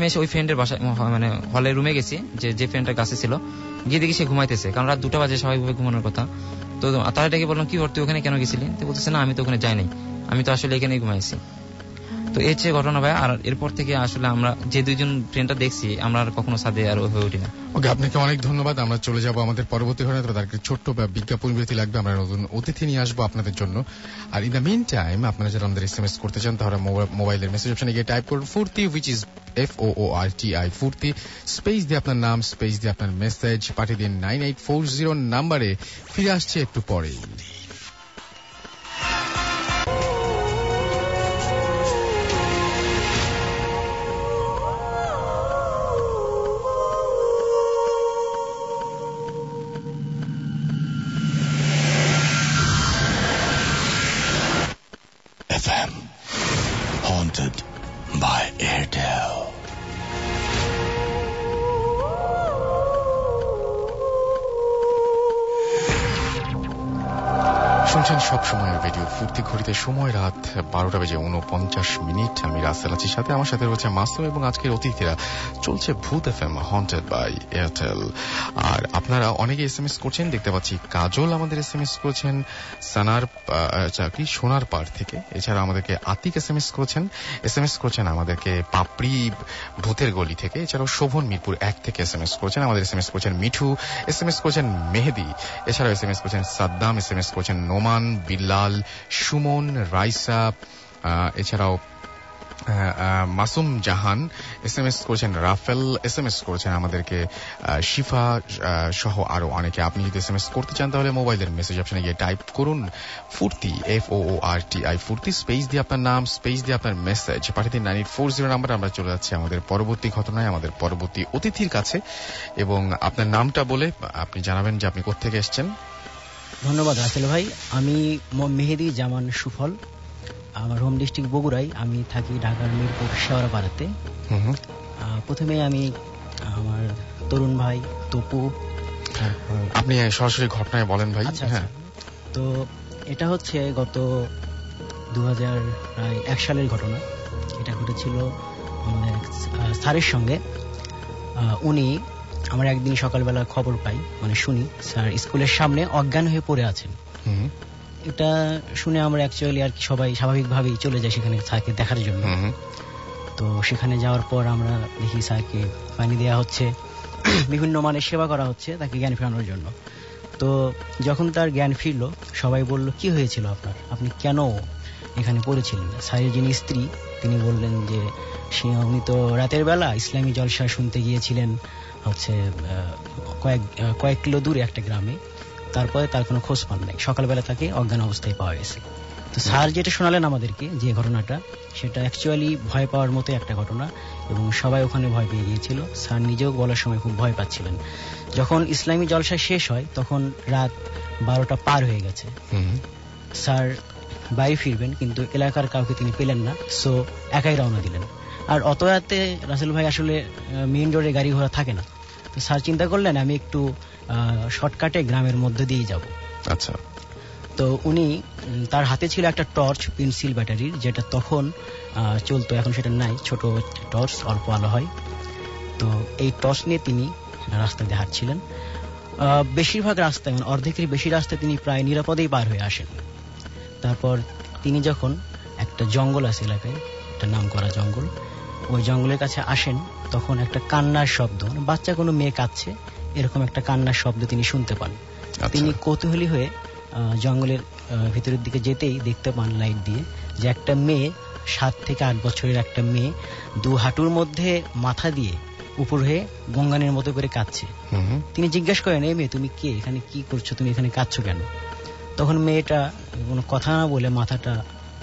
এসে ওই ফ্রেন্ডের বাসায় মানে হলে রুমে গেছি, যে ফ্রেন্ডটা গাছে ছিল, গিয়ে দেখি সে ঘুমাইতেছে, কারণ রাত 2টা বাজে স্বাভাবিকভাবে ঘুমানোর কথা। তো তারা ডেকে বললাম কি তুই ওখানে কেন গেছিলি? তো বলতেছে না আমি তো ওখানে যাইনি, আমি তো আসলে এখানেই ঘুমাইছি। তো এই হচ্ছে ঘটনা ভাই। আর এরপর থেকে আসলে আমরা যে দুইজন ফ্রেন্ডটা দেখছি আমরা আর কখনো ছাদে আর হয়ে উঠি না। ওকে, আপনাকে অনেক ধন্যবাদ। আমরা চলে যাব আমাদের পরবর্তী ঘটনা, তাদেরকে ছোট্ট বিজ্ঞাপন বিরতি লাগবে, আমরা নতুন অতিথি নিয়ে আসবো আপনাদের জন্য। আর ইন দ্য মিন টাইম আপনারা যারা আমাদের SMS করতে চান তাহলে মোবাইলের মেসেজ অপশনে গিয়ে টাইপ করুন ফুর্তি, which is FOORTI ফুর্তি, স্পেস দিয়ে আপনার নাম, স্পেস দিয়ে আপনার মেসেজ পাঠিয়ে দিন 9840 নাম্বারে। ফিরে আসছে একটু পরে। by Airtel. শুনছেন সব সময় রেডিও ফুর্তি ঘড়িতে সময় রাত 12:49। আমি রাসেল আছি সাথে, আমার সাথে রয়েছে মাসুম এবং আজকের অতিথিরা। চলছে ভূত এফএম হন্টেড বাই এয়ারটেল। আর আপনারা অনেকে এসএমএস করছেন, দেখতে পাচ্ছি কাজল আমাদের এসএমএস করেছেন সোনার পাড় থেকে। এছাড়া আমাদেরকে আতিক এসএমএস করেছেন আমাদেরকে পাপড়ি ভূতের গলি থেকে। এছাড়াও শোভন মিরপুর 1 থেকে এসএমএস করেছেন আমাদের। এসএমএস করেছেন মিঠু, এসএমএস করেছেন মেহেদি, এছাড়াও এসএমএস করেছেন সাদ্দাম, এসএমএস করেছেন নোমান, বিল্লাল, সুমন, রাইসা, এছাড়াও মাসুম জাহান, এসএমএস করেছেন রাফেল, এসএমএস করেছেন আমাদেরকে শিফা সহ আরো অনেকে। আপনি যদি এসএমএস করতে চান তাহলে মোবাইলের মেসেজ অপশনে গিয়ে টাইপ করুন ফুর্তি, FOORTI ফুর্তি, স্পেস দিয়ে আপনার নাম, স্পেস দিয়ে আপনার মেসেজ পাঠিয়ে দিন 9840 নাম্বার। আমরা চলে যাচ্ছি আমাদের পরবর্তী ঘটনায়, আমাদের পরবর্তী অতিথির কাছে, এবং আপনার নামটা বলে আপনি জানাবেন যে আপনি কোত্থেকে এসেছেন। ধন্যবাদ রাসেল ভাই। আমি মেহেদি জামান সুফল, আমার হোম ডিস্ট্রিক্ট বগুড়াই। আমি থাকি ঢাকার মিরপুর শেওড়াপাড়াতে। প্রথমে আমি আমার তরুণ ভাই তপু, আপনি সরাসরি ঘটনায় বলেন ভাই। হ্যাঁ, তো এটা হচ্ছে গত 2001 সালের ঘটনা। এটা ঘটেছিল আমাদের স্যারের সঙ্গে। উনি আমরা একদিন সকালবেলা খবর পাই, মানে শুনি স্যার স্কুলের সামনে অজ্ঞান হয়ে পড়ে আছেন। এটা শুনে আমরা অ্যাকচুয়ালি আর কি সবাই স্বাভাবিকভাবেই চলে যাই সেখানে স্যারকে দেখার জন্য। তো সেখানে যাওয়ার পর আমরা দেখি স্যারকে পানি দেওয়া হচ্ছে, বিভিন্ন মানের সেবা করা হচ্ছে তাকে জ্ঞান ফেরানোর জন্য। তো যখন তার জ্ঞান ফিরল, সবাই বলল কি হয়েছিল আপনার, আপনি কেন এখানে পড়েছিলেন? স্যারের যিনি স্ত্রী তিনি বললেন যে উনি তো রাতের বেলা ইসলামী জলসা শুনতে গিয়েছিলেন হচ্ছে কয়েক কিলো দূরে একটা গ্রামে। তারপরে তার কোনো খোঁজ পান নাই, সকালবেলা তাকে অজ্ঞান অবস্থায় পাওয়া গেছে। তো স্যার যেটা শোনালেন আমাদেরকে যে ঘটনাটা, সেটা অ্যাকচুয়ালি ভয় পাওয়ার মতো একটা ঘটনা, এবং সবাই ওখানে ভয় পেয়ে গিয়েছিল। স্যার নিজেও বলার সময় খুব ভয় পাচ্ছিলেন। যখন ইসলামী জলসা শেষ হয় তখন রাত 12টা পার হয়ে গেছে। স্যার বাড়ি ফিরবেন, কিন্তু এলাকার কাউকে তিনি পেলেন না, সো একাই রওনা দিলেন। আর অত রাতে রাসেল ভাই আসলে মেইন রোডে গাড়ি ঘোড়া থাকে না। তো স্যার চিন্তা করলেন আমি একটু শর্টকাটে গ্রামের মধ্যে দিয়ে যাব। আচ্ছা। তো উনি তার হাতে ছিল একটা টর্চ, পেন্সিল ব্যাটারির, যেটা তখন চলতো, এখন সেটা নাই, ছোট টর্চ, অল্প আলো হয়। তো এই টর্চ নিয়ে তিনি রাস্তা দিয়ে হাঁটছিলেন। বেশিরভাগ রাস্তায়, মানে অর্ধেকের বেশি রাস্তায় তিনি প্রায় নিরাপদেই পার হয়ে আসেন। তারপর তিনি যখন একটা জঙ্গল আছে এলাকায়, একটা নাম করা জঙ্গল, ওই জঙ্গলের কাছে আসেন, তখন একটা কান্নার শব্দ, বাচ্চা কোনো মেয়ে কাঁদছে এরকম একটা কান্নার শব্দ তিনি শুনতে পান। তিনি কৌতূহলী হয়ে জঙ্গলের ভিতরের দিকে যেতেই দেখতে পান লাইট দিয়ে যে একটা মেয়ে, 7 থেকে 8 বছরের একটা মেয়ে, 2 হাঁটুর মধ্যে মাথা দিয়ে উপর হয়ে গঙ্গানের মতো করে কাঁদছে। তিনি জিজ্ঞাসা করেন, এই মেয়ে তুমি কে, এখানে কি করছো, তুমি এখানে কাঁদছো কেন? তখন মেয়েটা কোনো কথা না বলে মাথাটা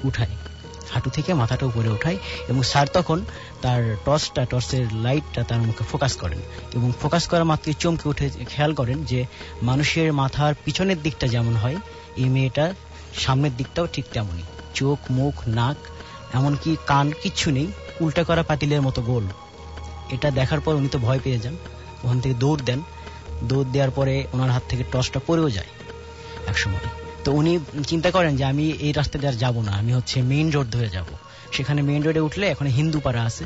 উঠায়, হাঁটু থেকে মাথাটা উপরে উঠায়, এবং স্যার তখন তার টর্চের লাইটটা তার মুখে ফোকাস করেন, এবং ফোকাস করা মাত্রই চমকে উঠে খেয়াল করেন যে মানুষের মাথার পিছনের দিকটা যেমন হয়, এই মেয়েটার সামনের দিকটাও ঠিক তেমনই, চোখ, মুখ, নাক, এমনকি কান কিচ্ছু নেই, উল্টা করা পাতিলের মতো গোল। এটা দেখার পর উনি তো ভয় পেয়ে যান, ওখান থেকে দৌড় দেন। দৌড় দেওয়ার পরে ওনার হাত থেকে টর্চটা পড়েও যায় একসময়। তো উনি চিন্তা করেন যে আমি এই রাস্তা দিয়ে আর যাবো না, আমি হচ্ছে মেইন রোড ধরে যাব। সেখানে মেইন রোডে উঠলে, এখন হিন্দু পাড়া আছে,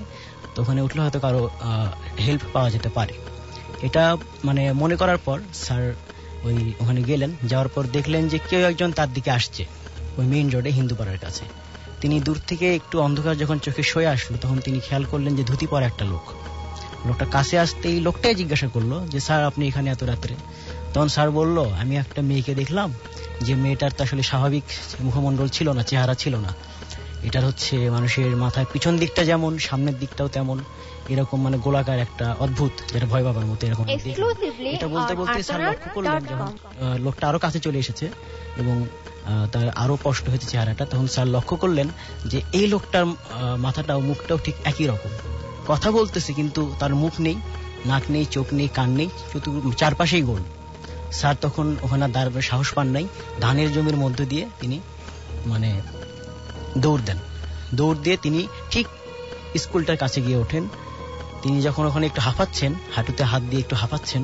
তো ওখানে উঠলে হয়তো কারো হেল্প পাওয়া যেতে পারে। এটা মানে মনে করার পর স্যার ওখানে গেলেন। যাওয়ার পর দেখলেন যে কেউ একজন তার দিকে আসছে ওই মেইন রোডে হিন্দু পাড়ার কাছে। তিনি দূর থেকে একটু অন্ধকার যখন চোখে সয়ে আসলো, তখন তিনি খেয়াল করলেন যে ধুতি পরা একটা লোক। লোকটা কাছে আসতেই লোকটাই জিজ্ঞাসা করলো যে স্যার আপনি এখানে এত রাত্রে? তখন স্যার বলল, আমি একটা মেয়েকে দেখলাম, যে মেয়েটার তো আসলে স্বাভাবিক মুখমণ্ডল ছিল না, চেহারা ছিল না। এটার হচ্ছে মানুষের মাথার পিছন দিকটা যেমন, সামনের দিকটাও তেমন, এরকম মানে গোলাকার একটা অদ্ভুত, যেটা ভয় পাবার মতো এরকম। এটা বলতে বলতে স্যার লক্ষ্য করলেন যখন লোকটা আরো কাছে চলে এসেছে এবং তার আরো স্পষ্ট হয়েছে চেহারাটা, তখন স্যার লক্ষ্য করলেন যে এই লোকটার মাথাটাও মুখটাও ঠিক একই রকম, কথা বলতেছে কিন্তু তার মুখ নেই, নাক নেই, চোখ নেই, কান নেই, শুধু চারপাশেই গোল। স্যার তখন ওখানে দাঁড়াবার সাহস পান নাই, ধানের জমির মধ্য দিয়ে তিনি মানে দৌড় দেন। দৌড় দিয়ে তিনি ঠিক স্কুলটার কাছে গিয়ে ওঠেন। তিনি যখন ওখানে একটু হাঁপাচ্ছেন, হাঁটুতে হাত দিয়ে একটু হাঁপাচ্ছেন,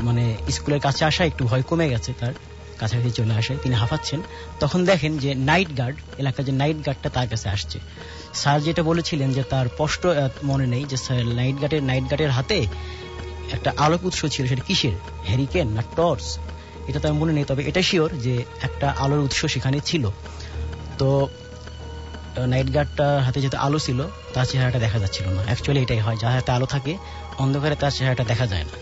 মানে স্কুলের কাছে আসা একটু ভয় কমে গেছে, তার কাছাকাছি চলে আসে, তিনি হাঁপাচ্ছেন, তখন দেখেন যে নাইট গার্ড, এলাকার যে নাইট গার্ডটা তার কাছে আসছে। স্যার যেটা বলেছিলেন যে তার স্পষ্ট মনে নেই যে নাইট গার্ডের হাতে একটা আলোক উৎস ছিল, সেটা কিসের, হ্যারিকেন না টর্চ, এটা তার মনে নেই, তবে এটা শিওর যে একটা আলোর উৎস সেখানে ছিল। তো নাইট গার্ডটার হাতে যেহেতু আলো ছিল, তার চেহারাটা দেখা যাচ্ছিল না। অ্যাকচুয়ালি এটাই হয়, যার হাতে আলো থাকে অন্ধকারে তার চেহারাটা দেখা যায় না।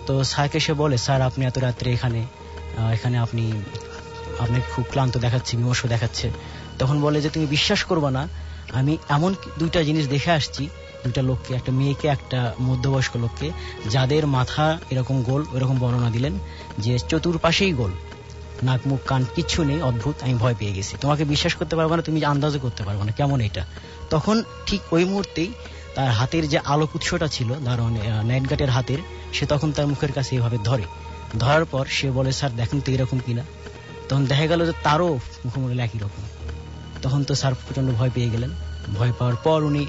তো স্যারকে সে বলে, স্যার আপনি এত রাত্রে এখানে আপনি খুব ক্লান্ত দেখাচ্ছে, বিমর্ষ দেখাচ্ছে। তখন বলে যে তুমি বিশ্বাস করবে না, আমি এমন দুইটা জিনিস দেখে আসছি, দুইটা লোককে, একটা মেয়েকে একটা মধ্যবয়স্ক লোককে, যাদের মাথা এরকম গোল, ওইরকম বর্ণনা দিলেন যে চতুর্পাশেই গোল, নাক মুখ কান কিচ্ছু নেই, অদ্ভুত, আমি ভয় পেয়ে গেছি, তোমাকে বিশ্বাস করতে পারবো না, তুমি আন্দাজও করতে পারবো না কেমন এটা। তখন ঠিক ওই মুহূর্তেই তার হাতের যে আলোক উৎসটা ছিল নাইট গার্ডের হাতের, সে তখন তার মুখের কাছে এইভাবে ধরার পর সে বলে, স্যার দেখেন তো এরকম কিনা। তখন দেখা গেল যে তারও মুখমণ্ডল একই রকম। তখন তো স্যার প্রচন্ড ভয় পেয়ে গেলেন। ভয় পাওয়ার পর উনি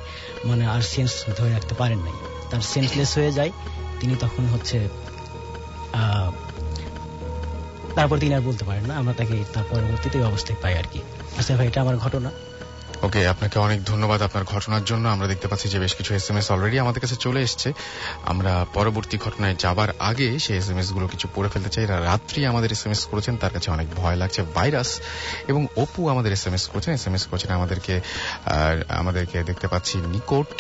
আর সেন্স ধরে রাখতে পারেন নাই, তার সেন্সলেস হয়ে যায়। তিনি তখন তারপর তিনি আর বলতে পারেন না, আমরা তাকে তার পরবর্তীতে অবস্থায় পাই আর কি। আচ্ছা ভাই, এটা আমার ঘটনা। ওকে, আপনাকে অনেক ধন্যবাদ আপনার ঘটনার জন্য। আমরা দেখতে পাচ্ছি যে বেশ কিছু এসএমএস অলরেডি আমাদের কাছে চলে এসছে। আমরা পরবর্তী ঘটনায় যাবার আগে সেই এসএমএস গুলো কিছু পড়ে ফেলতে চাই। রাত্রি আমাদের এসএমএস করেছেন, তার কাছে অনেক ভয় লাগছে ভাইরাস, এবং অপু আমাদের এসএমএস করেছেন আমাদেরকে দেখতে পাচ্ছি নিকট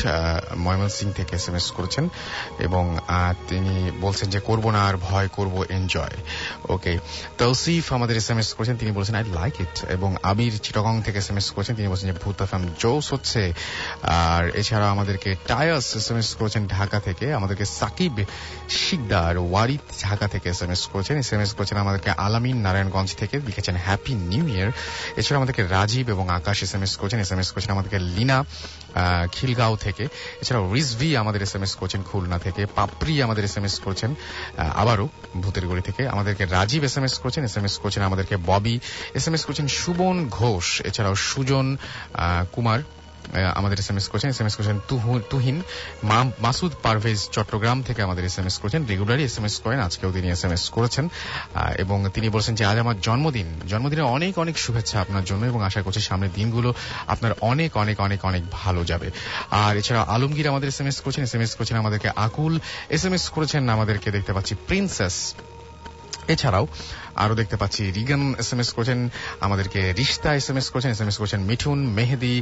ময়মনসিং থেকে এসএমএস করেছেন, এবং তিনি বলছেন যে করব না আর ভয়, করব এনজয়। ওকে, তৌসিফ আমাদের এসএমএস করেছেন, তিনি বলছেন আই লাইক ইট, এবং আমির চিটাগং থেকে এসএমএস করেছেন, তিনি বলছেন যে ভূত এফএম জোস হচ্ছে। আর এছাড়া আমাদেরকে টায়াস এসএমএস করেছেন ঢাকা থেকে, আমাদেরকে সাকিব শিকদার ওয়ারিদ ঢাকা থেকে এসএমএস করেছেন আমাদেরকে আলামিন নারায়ণগঞ্জ থেকে, লিখেছেন হ্যাপি নিউ ইয়ার। এছাড়া আমাদেরকে রাজীব এবং আকাশ এসএমএস করেছেন আমাদেরকে লিনা খিলগাঁও থেকে। এছাড়াও রিজভি আমাদের এসএমএস করেছেন খুলনা থেকে, পাপড়ি আমাদের এসএমএস করেছেন আবারও ভূতের গড়ি থেকে, আমাদেরকে রাজীব এসএমএস করেছেন আমাদেরকে ববি এসএমএস করেছেন, সুবন ঘোষ, এছাড়াও সুজন কুমার আমাদের এসএমএস করেছেন তুহিন, মাসুদ পারভেজ চট্টগ্রাম থেকে আমাদের এসএমএস করেছেন, রেগুলারই এসএমএস করেন, আজকেও তিনি এসএমএস করেছেন, এবং তিনি বলছেন যে আজ আমার জন্মদিনের অনেক অনেক শুভেচ্ছা আপনার জন্য, এবং আশা করছি সামনের দিনগুলো আপনার অনেক অনেক অনেক অনেক ভালো যাবে। আর এছাড়া আলমগীর আমাদের এসএমএস করেছেন আমাদেরকে আকুল এসএমএস করেছেন, আমাদেরকে দেখতে পাচ্ছি প্রিন্সেস, এছাড়াও আরো দেখতে পাচ্ছি রিগান এসএমএস করেছেন, আমাদেরকে রিশতা এসএমএস করেছেন মিঠুন, মেহেদি,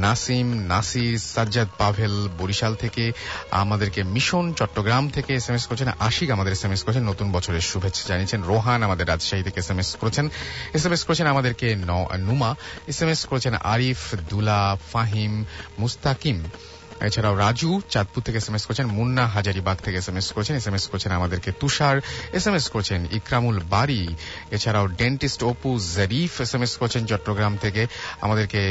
নাসিম, নাসির, সাজ্জাদ পাভেল বরিশাল থেকে, আমাদেরকে মিশন চট্টগ্রাম থেকে এসএমএস করেছেন, আশিক আমাদের এসএমএস করেছেন, নতুন বছরের শুভেচ্ছা জানিয়েছেন, রোহান আমাদের রাজশাহী থেকে এসএমএস করেছেন আমাদেরকে নুমা এসএমএস করেছেন, আরিফ, দুলা, ফাহিম, মুস্তাকিম, এছাড়াও রাজু চাঁদপুর থেকে এসএমএস করেছেন, মুন্না হাজারিবাগ থেকে এসএমএস করেছেন আমাদেরকে তুষার এসএমএস করেছেন, ইকরামুল বাড়ি, এছাড়াও ডেন্টিস্ট অপু জরিফ এসএমএস করেছেন চট্টগ্রাম থেকে আমাদেরকে,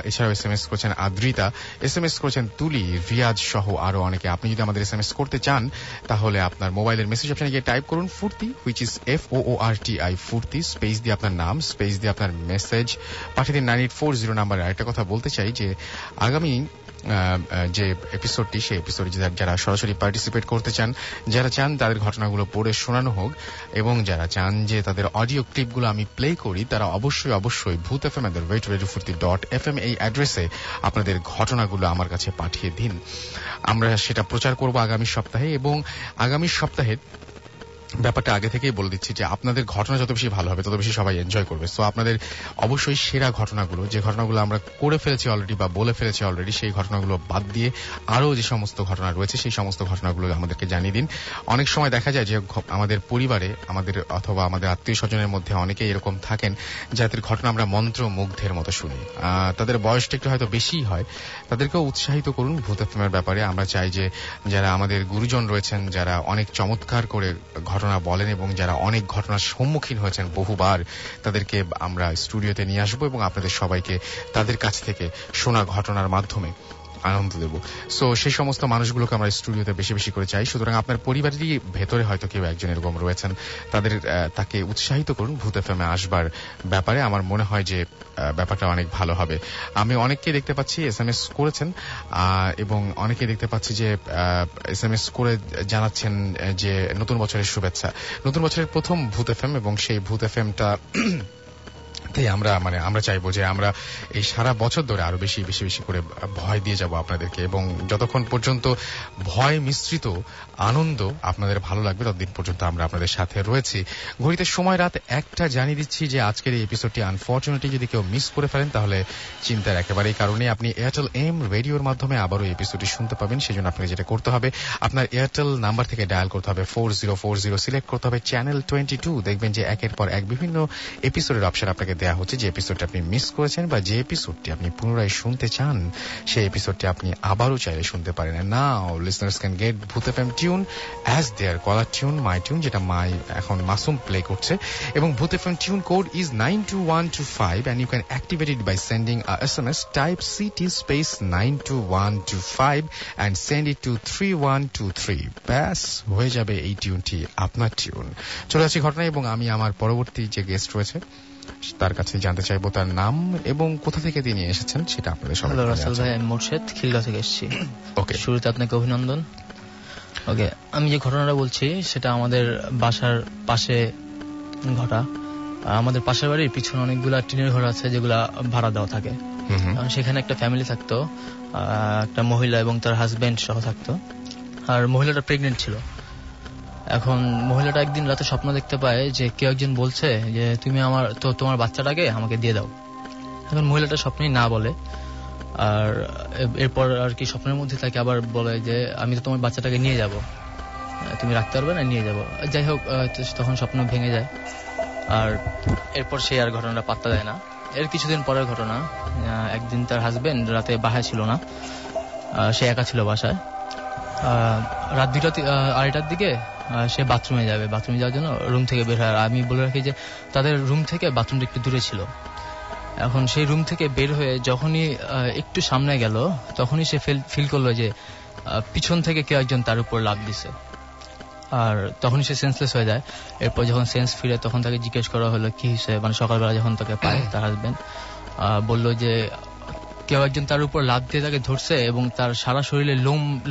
এছাড়াও এসএমএস করেছেন আদ্রিতা, এসএমএস করেছেন তুলি, রিয়াজ সহ আরো অনেকে। আপনি যদি আমাদের এসএমএস করতে চান তাহলে আপনার মোবাইলের মেসেজ অপশনে গিয়ে টাইপ করুন ফুর্তি, হুইচ ইজ FOORTI ফুর্তি, স্পেস দিয়ে আপনার নাম, স্পেস দিয়ে আপনার মেসেজ পাঠিয়ে দিন 9840 নাম্বারে। আরেকটা কথা বলতে চাই যে আগামী যে এপিসোডটি, সেই এপিসোডে যারা সরাসরি পার্টিসিপেট করতে চান, যারা চান তাদের ঘটনাগুলো পড়ে শোনানো হোক, এবং যারা চান যে তাদের অডিও ক্লিপগুলো আমি প্লে করি, তারা অবশ্যই ভূত এফএম @radiofuርቲ.fm এই অ্যাড্রেসে আপনাদের ঘটনাগুলো আমার কাছে পাঠিয়ে দিন। আমরা সেটা প্রচার করব আগামী সপ্তাহে, এবং আগামী সপ্তাহে ব্যাপারটা আগে থেকেই বলে দিচ্ছি যে আপনাদের ঘটনা যত বেশি ভালো হবে তত বেশি সবাই এনজয় করবে। সো আপনাদের অবশ্যই সেরা ঘটনাগুলো, যে ঘটনাগুলো আমরা করে ফেলেছি অলরেডি বা বলে ফেলেছি অলরেডি, সেই ঘটনাগুলো বাদ দিয়ে আরো যে সমস্ত ঘটনা রয়েছে সেই সমস্ত ঘটনাগুলো আমাদেরকে জানিয়ে দিন। অনেক সময় দেখা যায় যে আমাদের পরিবারে, অথবা আমাদের আত্মীয় স্বজনের মধ্যে অনেকেই এরকম থাকেন যাদের ঘটনা আমরা মন্ত্রমুগ্ধের মতো শুনি, তাদের বয়সটা একটু হয়তো বেশিই হয়, তাদেরকেও উৎসাহিত করুন ভূত এফএমের ব্যাপারে। আমরা চাই যে যারা আমাদের গুরুজন রয়েছেন, যারা অনেক চমৎকার করে ঘটনা বলেন এবং যারা অনেক ঘটনার সম্মুখীন হয়েছেন বহুবার, তাদেরকে আমরা স্টুডিওতে নিয়ে আসবো এবং আপনাদের সবাইকে তাদের কাছ থেকে শোনা ঘটনার মাধ্যমে আনন্দ দেব। সো সেই সমস্ত মানুষগুলোকে আমরা স্টুডিওতে বেশি বেশি করে চাই। সুতরাং আপনার পরিবারেরই ভেতরে হয়তো কেউ একজন এরকম রয়েছেন, তাকে উৎসাহিত করুন ভূত এফএম এ আসবার ব্যাপারে। আমার মনে হয় যে ব্যাপারটা অনেক ভালো হবে। আমি অনেককে দেখতে পাচ্ছি SMS করেছেন, এবং অনেকে দেখতে পাচ্ছি যে SMS করে জানাচ্ছেন যে নতুন বছরের শুভেচ্ছা। নতুন বছরের প্রথম ভূত এফএম, এবং সেই ভূত এফএমটা আমরা চাইবো যে আমরা এই সারা বছর ধরে আরো বেশি বেশি বেশি করে ভয় দিয়ে যাব আপনাদেরকে, এবং যতক্ষণ পর্যন্ত ভয় মিশ্রিত আনন্দ আপনাদের ভালো লাগবে ততদিন পর্যন্ত আমরা আপনাদের সাথে রয়েছি। ঘড়িতে সময় রাত 1টা। জানিয়ে দিচ্ছি যে আজকের এই এপিসোডটি আনফরচুনেটলি যদি কেউ মিস করে ফেলেন তাহলে চিন্তার একেবারেই কারণে আপনি এয়ারটেল এম রেডিওর মাধ্যমে আবারও এপিসোডটি শুনতে পাবেন। সেজন্য আপনাকে যেটা করতে হবে, আপনার এয়ারটেল নাম্বার থেকে ডায়াল করতে হবে 4040, সিলেক্ট করতে হবে চ্যানেল 22। দেখবেন যে একের পর এক বিভিন্ন এপিসোডের অপশন আপনাকে দেওয়া হচ্ছে। যে এপিসোডটি আপনি মিস করেছেন বা যে এপিসোডটি আপনি পুনরায় শুনতে চান, সেই এপিসোডটি আপনি আবারও চাইলে শুনতে পারেন। Now listeners can get Bhoot FM tune as their caller tune, my tune, যেটা এখন মাসুম প্লে করছে, এবং Bhoot FM tune code is 92125 and you can activate it by sending a SMS. Type CT space 92125 and send it to 3123. ব্যাস হয়ে যাবে এই টিউনটি আপনার tune. চলে আসছি ঘটনায়, এবং আমি আমার পরবর্তী যে গেস্ট রয়েছে তার কাছে জানতে চাইবো তার নাম এবং কোথা থেকে তিনি এসেছেন সেটা আপনাদের সবাই। হ্যালো রাসেল ভাই, আমি মোর্শেদ, খিলগাঁও থেকে এসেছি। ওকে, শুরুতে আপনাকে অভিনন্দন। ওকে, আমি যে ঘটনাটা বলছি সেটা আমাদের বাসার পাশে ঘটা। আমাদের পাশের বাড়ির পিছনে অনেকগুলা টিনের ঘর আছে যেগুলা ভাড়া দেওয়া থাকে। সেখানে একটা ফ্যামিলি থাকতো, একটা মহিলা এবং তার হাজবেন্ড সহ থাকতো, আর মহিলাটা প্রেগনেন্ট ছিল। এখন মহিলাটা একদিন রাতে স্বপ্ন দেখতে পায় যে কেউ একজন বলছে যে তুমি তোমার বাচ্চাটাকে আমাকে দিয়ে দাও। এখন মহিলাটা স্বপ্নেই না বলে, আর এরপর আর কি স্বপ্নের মধ্যে তাকে আবার বলে যে আমি তো তোমার বাচ্চাটাকে নিয়ে যাব, তুমি রাখতে পারবে না, নিয়ে যাব। যাই হোক, তখন স্বপ্ন ভেঙে যায়, আর এরপর সে আর ঘটনাটা পাত্তা দেয় না। এর কিছুদিন পরের ঘটনা, একদিন তার হাজবেন্ড রাতে বাসায় ছিল না, সে একা ছিল বাসায়। রাত 2-2:30টার দিকে সে বাথরুমে যাওয়ার জন্য রুম থেকে বের হয়। আমি বলে রাখি যে তাদের রুম থেকে বাথরুমটা একটু দূরে ছিল। এখন সেই রুম থেকে বের হয়ে যখনই একটু সামনে গেল, তখনই সে ফিল করলো যে পিছন থেকে কেউ একজন তার উপর লাফ দিছে, আর তখনই সে সেন্সলেস হয়ে যায়। এরপর যখন সেন্স ফিরে তখন তাকে জিজ্ঞেস করা হলো কি হয়েছে, মানে সকালবেলা যখন তাকে পায় তার হাজবেন্ড বললো যে কেউ একজন তার উপর লাফ দিয়ে তাকে ধরছে এবং তার সারা শরীরে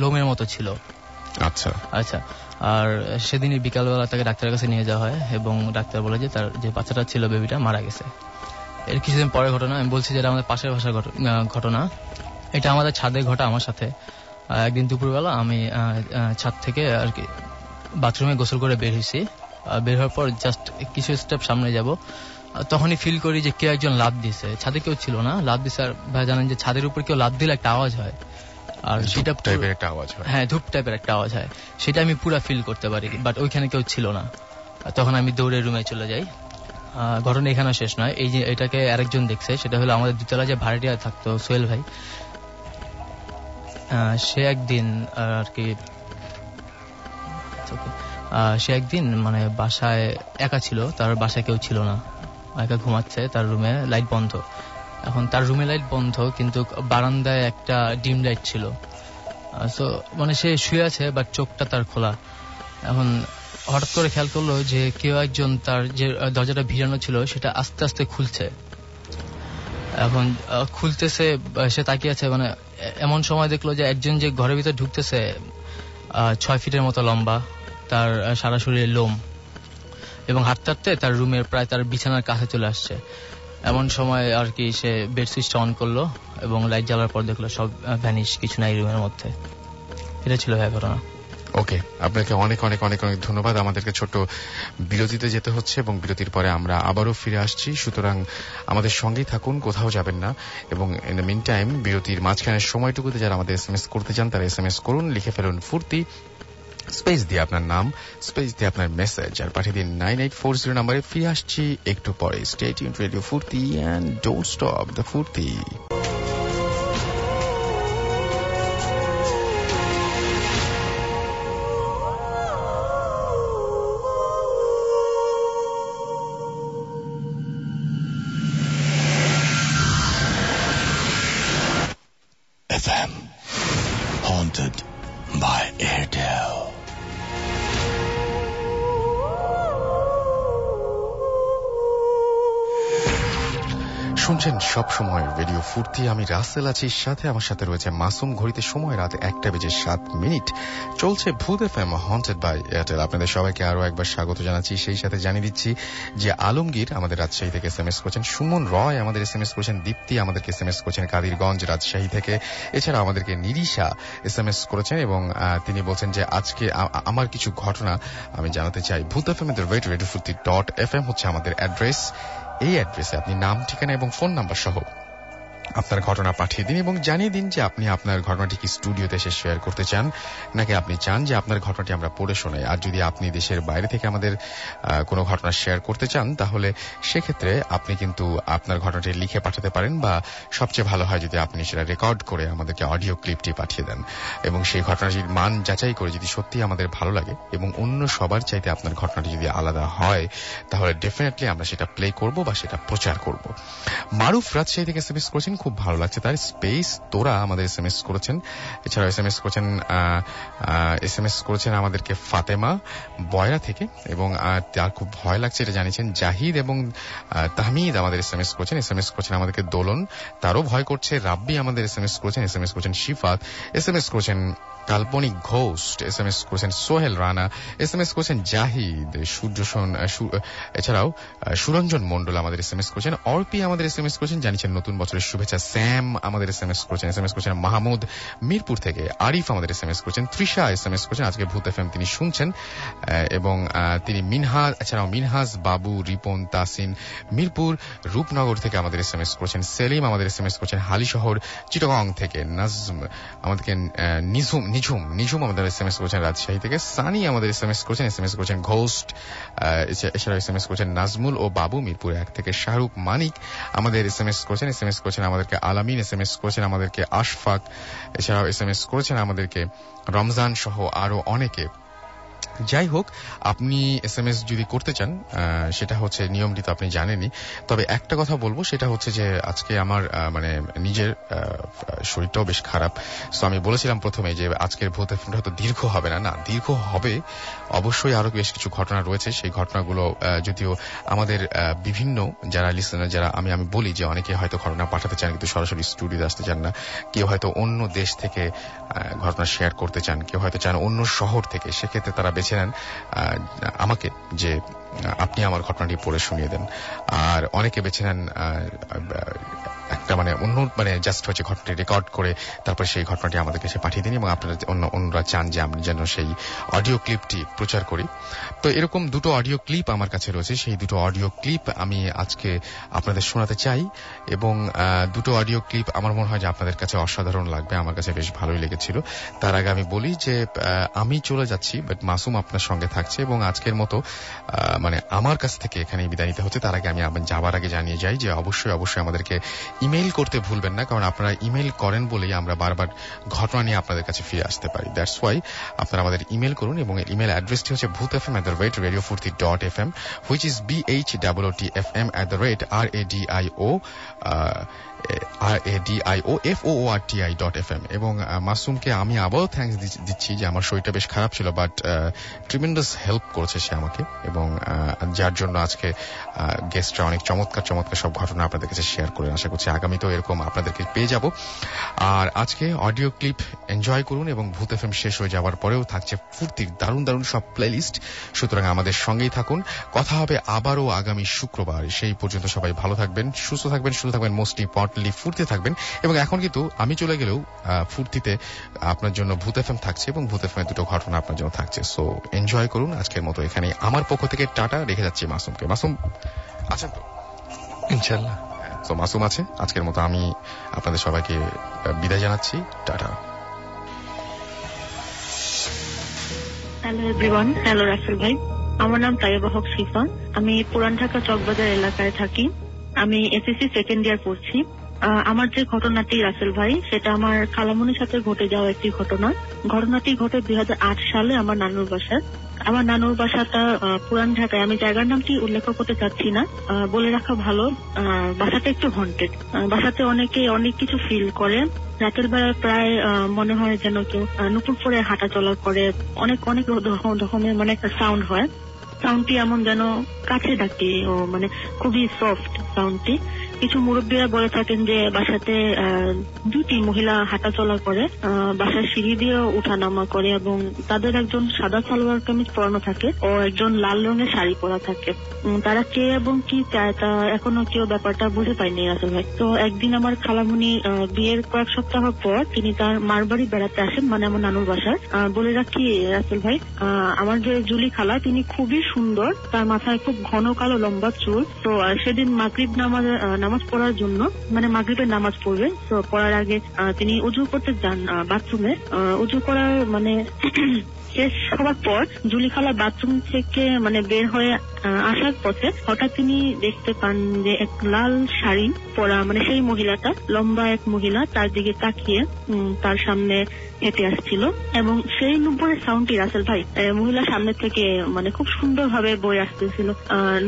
লোমের মতো ছিল। আচ্ছা, আর সেদিনই বিকালবেলা তাকে ডাক্তারের কাছে নিয়ে যাওয়া হয় এবং ডাক্তার বলে যে তার যে বাচ্চাটা ছিল, বেবিটা মারা গেছে। এর কিছুদিন পরের ঘটনা আমি বলছি, যেটা আমাদের পাশের বাসার ঘটনা। এটা আমাদের ছাদে ঘটা আমার সাথে। একদিন দুপুরবেলা আমি ছাদ থেকে আর কি বাথরুমে গোসল করে বের হয়েছি। বের হওয়ার পর জাস্ট কিছু স্টেপ সামনে যাব, তখনই ফিল করি যে কেউ একজন লাফ দিছে। ছাদে কেউ ছিল না, লাফ দিছে। আর ভাই জানেন যে ছাদের উপর কেউ লাফ দিলে একটা আওয়াজ হয়, আর সেটা টাইপের একটা আওয়াজ হয়। হ্যাঁ, ধূপ টাইপের একটা আওয়াজ হয়, সেটা আমি পুরো ফিল করতে পারি। বাট ওইখানে কেউ ছিল না। তখন আমি দৌড়ে রুমে চলে যাই। ঘটনা এখানে শেষ নয়, এই যে এটাকে আরেকজন দেখছে, সেটা হলো আমাদের দুতলা যে ভাড়াটিয়া থাকতো সোহেল ভাই। সে একদিন মানে বাসায় একা ছিল, তার বাসায় কেউ ছিল না, একা ঘুমাচ্ছে, তার রুমে লাইট বন্ধ। এখন তার রুমে লাইট বন্ধ, কিন্তু বারান্দায় একটা ডিম লাইট ছিল। সো মানে সে শুয়ে আছে, বাট চোখটা তার খোলা। এখন হঠাৎ করে খেয়াল করলো যে কেউ একজন তার যে দরজাটা ভিড়ানো ছিল সেটা আস্তে আস্তে খুলছে। এখন খুলতেছে, সে তাকিয়ে আছে, মানে এমন সময় দেখলো যে একজন যে ঘরের ভিতরে ঢুকতেছে 6 ফিটের মতো লম্বা, তার সারা শরীরে লোম, এবং হাঁটতে হাঁটতে তার রুমের প্রায় তার বিছানার কাছে চলে আসছে। এমন সময় আর কি সে বেড সুইচটা অন করলো এবং লাইট জ্বালার পর দেখলো সব ভ্যানিশ, কিছু নাই রুমের মধ্যে। এটা ছিল ভাই ঘটনা। ওকে, আপনাকে অনেক অনেক অনেক অনেক ধন্যবাদ। আমাদেরকে ছোট্ট বিরতিতে যেতে হচ্ছে এবং বিরতির পরে আমরা আবারও ফিরে আসছি। সুতরাং আমাদের সঙ্গেই থাকুন, কোথাও যাবেন না। এবং ইন দ্য মিন টাইম, বিরতির মাঝখানের সময়টুকুতে যারা আমাদের SMS করতে চান তারা SMS করুন, লিখে ফেলুন ফুর্তি, স্পেস দিয়ে আপনার নাম, স্পেস দিয়ে আপনার মেসেজ, আর পাঠিয়ে দিন 9840 নম্বরে। ফিরে আসছি একটু পরে। স্টে টিউনড রেডিও ফুর্তি এন্ড ডোন্ট স্টপ দ্য ফুর্তি। FM haunted by Airtel. শুনছেন সব সময় রেডিও ফুর্তি। আমি রাসেল আছি, সাথে আমার সাথে রয়েছে মাসুম। ঘড়িতে সময় রাত 1:07 চলছে ভূত এফএম হন্টেড বাই এয়ারটেল। আপনাদের সবাইকে আরো একবার স্বাগত জানাচ্ছি। সেই সাথে জানিয়ে দিচ্ছি যে আলমগীর আমাদের রাজশাহী থেকে এসএমএস করেছেন, সুমন রয় আমাদের এসএমএস করেছেন, দীপ্তি আমাদেরকে এসএমএস করেছেন কাদিরগঞ্জ রাজশাহী থেকে, এছাড়া আমাদেরকে নিরিশা এসএমএস করেছেন এবং তিনি বলছেন যে আজকে আমার কিছু ঘটনা আমি জানাতে চাই। ভূত এফএম রেডিও ফুর্তি .fm হচ্ছে আমাদের অ্যাড্রেস। এই অ্যাড্রেসে আপনি নাম, ঠিকানা এবং ফোন নাম্বার সহ আপনার ঘটনা পাঠিয়ে দিন এবং জানিয়ে দিন যে আপনি আপনার ঘটনাটি কি স্টুডিওতে এসে শেয়ার করতে চান, নাকি আপনি চান যে আপনার ঘটনাটি আমরা পড়ে শোনাই। আর যদি আপনি দেশের বাইরে থেকে আমাদের কোনো ঘটনা শেয়ার করতে চান, তাহলে সেক্ষেত্রে আপনি কিন্তু আপনার ঘটনাটি লিখে পাঠাতে পারেন, বা সবচেয়ে ভালো হয় যদি আপনি সেটা রেকর্ড করে আমাদেরকে অডিও ক্লিপটি পাঠিয়ে দেন এবং সেই ঘটনাটির মান যাচাই করে যদি সত্যি আমাদের ভালো লাগে এবং অন্য সবার চাইতে আপনার ঘটনাটি যদি আলাদা হয়, তাহলে ডেফিনেটলি আমরা সেটা প্লে করব বা সেটা প্রচার করব। মারুফ রাজশাহী থেকে এসএমএস করেছেন, খুব ভালো লাগছে তার স্পেস তোরা আমাদের এসএমএস করেছেন। এছাড়াও এসএমএস করেছেন আমাদেরকে ফাতেমা বয়রা থেকে এবং তার খুব ভয় লাগছে এটা জানিয়েছেন। জাহিদ এবং তাহমিদ আমাদের এসএমএস করেছেন আমাদেরকে দোলন, তারও ভয় করছে। রাব্বি আমাদের এসএমএস করেছেন শিফাত, এসএমএস করেছেন কাল্পনিক ঘোস্ট, এসএমএস করেছেন সোহেল রানা, এসএমএস করেছেন জাহিদ সূর্যসন, এছাড়াও সুরঞ্জন মন্ডল আমাদের এসএমএস করেছেন। অর্পি আমাদের এসএমএস করেছেন, জানিয়েছেন নতুন বছরের শুভেচ্ছা। স্যাম আমাদের এসএমএস করেছেন মাহমুদ মিরপুর থেকে। আরিফ আমাদের এসএমএস করেছেন। তৃষা এসএমএস করেছেন, আজকে ভূত এফএম তিনি শুনছেন এবং তিনি এছাড়াও মিনহাজ বাবু, রিপন, তাসিন মিরপুর রূপনগর থেকে আমাদের এসএমএস করেছেন। সেলিম আমাদের এসএমএস করেছেন হালিশহর চিটাগং থেকে। নাজম আমাদেরকে নিঝুম আমাদের এসএমএস করেছেন রাজশাহী থেকে। সানি আমাদের এসএমএস করেছেন ঘোস্ট, এছাড়াও এসএমএস করেছেন নাজমুল ও বাবু মিরপুর 1 থেকে। শাহরুখ মানিক আমাদের এসএমএস করেছেন আমাদেরকে আলামিন, এসএমএস করেছেন আমাদেরকে আশফাক, এছাড়াও এসএমএস করেছেন আমাদেরকে রমজান সহ আরো অনেকে। যাই হোক, আপনি এসএমএস যদি করতে চান সেটা হচ্ছে নিয়মটি তো আপনি জানেনই, তবে একটা কথা বলবো, সেটা হচ্ছে যে আজকে আমার মানে নিজের শরীরটাও বেশ খারাপ। সো আমি বলেছিলাম প্রথমে যে আজকের ভূত এফএমটা হয়তো দীর্ঘ হবে না, দীর্ঘ হবে অবশ্যই। আরো বেশ কিছু ঘটনা রয়েছে, সেই ঘটনাগুলো যদিও আমাদের বিভিন্ন যারা লিসেনার, যারা আমি বলি যে অনেকে হয়তো ঘটনা পাঠাতে চান কিন্তু সরাসরি স্টুডিওতে আসতে চান না, কেউ হয়তো অন্য দেশ থেকে ঘটনা শেয়ার করতে চান, কেউ হয়তো চান অন্য শহর থেকে, সেক্ষেত্রে তারা বেছে নেন আমাকে যে আপনি আমার ঘটনাটি পড়ে শুনিয়ে দেন। আর অনেকে বেছে নেন একটা মানে জাস্ট হচ্ছে ঘটনাটি রেকর্ড করে তারপর সেই ঘটনাটি আমাদের কাছে পাঠিয়ে দিন এবং আপনারা অন্যরা চান যে আমি যেন সেই অডিও ক্লিপটি প্রচার করি। তো এরকম দুটো অডিও ক্লিপ আমার কাছে রয়েছে, সেই দুটো অডিও ক্লিপ আমি আজকে আপনাদের শোনাতে চাই এবং দুটো অডিও ক্লিপ আমার মনে হয় যে আপনাদের কাছে অসাধারণ লাগবে, আমার কাছে বেশ ভালোই লেগেছিল। তার আগে আমি বলি যে আমি চলে যাচ্ছি, বাট মাসুম আপনার সঙ্গে থাকছে এবং আজকের মতো মানে আমার কাছ থেকে এখানে বিদায় নিতে হচ্ছে। তার আগে আমি যাবার আগে জানিয়ে যাই যে অবশ্যই আমাদেরকে ইমেইল করতে ভুলবেন না, কারণ আপনারা ইমেইল করেন বলেই আমরা বারবার ঘটনা নিয়ে আপনাদের কাছে ফিরে আসতে পারি। দ্যাটস ওয়াই আপনারা আমাদের ইমেইল করুন এবং ইমেইল অ্যাড্রেসটি হচ্ছে bhutfm@radiofurti.fm, which is bhutfm@radioforti.fm। এবং মাসুমকে আমি আবারও থ্যাঙ্কস দিচ্ছি যে আমার শরীরটা বেশ খারাপ ছিল, বাট ট্রিমেন্ডাস হেল্প করেছে সে আমাকে, এবং যার জন্য আজকে গেস্টরা অনেক চমৎকার সব ঘটনা আপনাদের কাছে শেয়ার করে। আশা করছি আগামীতেও এরকম আপনাদেরকে পেয়ে যাব। আর আজকে অডিও ক্লিপ এনজয় করুন এবং ভূত এফএম শেষ হয়ে যাওয়ার পরেও থাকছে ফুর্তির দারুণ সব প্লেলিস্ট, সুতরাং আমাদের সঙ্গেই থাকুন। কথা হবে আবারও আগামী শুক্রবার। সেই পর্যন্ত সবাই ভালো থাকবেন, সুস্থ থাকবেন, মোস্ট ইম্পর্টেন্টলি ফুর্তি থাকবেন। এবং এখন কিন্তু আমি চলে গেলেও ফুর্তিতে আপনার জন্য ভূত এফএম থাকছে এবং ভূত এফএম দুটো ঘটনা আপনার জন্য থাকছে। সো এনজয় করুন। আজকের মতো এখানে আমার পক্ষ থেকে টাটা, রেখে যাচ্ছি মাসুমকে। মাসুম আছেন তো? ইনশাআল্লাহ। তো মাসুম আছে। আজকের মতো আমি আপনাদের সবাইকে বিদায় জানাচ্ছি। Tata. Hello everyone, hello Rasel ভাই, আমার নাম তাইবা হক শিফা। আমি পুরান ঢাকা চকবাজার এলাকায় থাকি। আমি এসএসসি সেকেন্ড ইয়ার পড়ছি। আমার যে ঘটনাটি রাসেল ভাই, সেটা আমার খালামণির সাথে ঘটে যাওয়া একটি ঘটনাটি ঘটে 2008 সালে আমার নানুর বাসায়। আমার নানুর বাসাটা পুরান ঢাকায়। আমি জায়গার নামটি উল্লেখ করতে চাচ্ছি না, বলে রাখা ভালো। বাসাটা একটু হন্টেড। বাসাতে অনেকে অনেক কিছু ফিল করে। রাতের বেলা প্রায় মনে হয় যেন কেউ নুপুর পরে হাঁটা চলা করে। অনেক অনেক রকমের মানে একটা সাউন্ড হয়। সাউন্ডটি এমন যেন কাছে ডাকে, ও মানে খুবই সফট সাউন্ডটি। কিছু মুরব্বীরা বলে থাকেন যে বাসাতে দুটি মহিলা হাঁটা চলা করে, বাসার সিঁড়ি দিয়ে উঠানামা করে, এবং তাদের একজন সাদা সালোয়ার কামিজ পরানো থাকে ও একজন লাল রঙের শাড়ি পরা থাকে। তারা কে এবং কি চায় তা এখনো কেউ ব্যাপারটা বুঝে পায়নি রাসেল ভাই। তো একদিন আমার খালামণি বিয়ের কয়েক সপ্তাহ পর তিনি তার মার বাড়ি বেড়াতে আসেন, মানে আমার নানুর বাসায়। বলে রাখি রাসেল ভাই, আমার যে জুলি খালা তিনি খুবই সুন্দর, তার মাথায় খুব ঘন কালো লম্বা চুল। তো সেদিন মাগরিব নামাজ পড়ার জন্য, মানে মাগরিবের নামাজ পড়বে, তো পড়ার আগে তিনি উজু করতে যান বাথরুমে। উজু করার মানে শেষ হওয়ার পর জুলি খালা বাথরুম থেকে মানে বের হয়ে আসার পথে হঠাৎ তিনি দেখতে পান যে এক লাল শাড়ি পরা মানে সেই মহিলাটা, লম্বা এক মহিলা তার দিকে তাকিয়ে তার সামনে হেঁটে আসছিল। এবং সেই নুপুরের সাউন্ডটি রাসেল ভাই মহিলার সামনে থেকে মানে খুব সুন্দর ভাবে বয়ে আসতেছিল।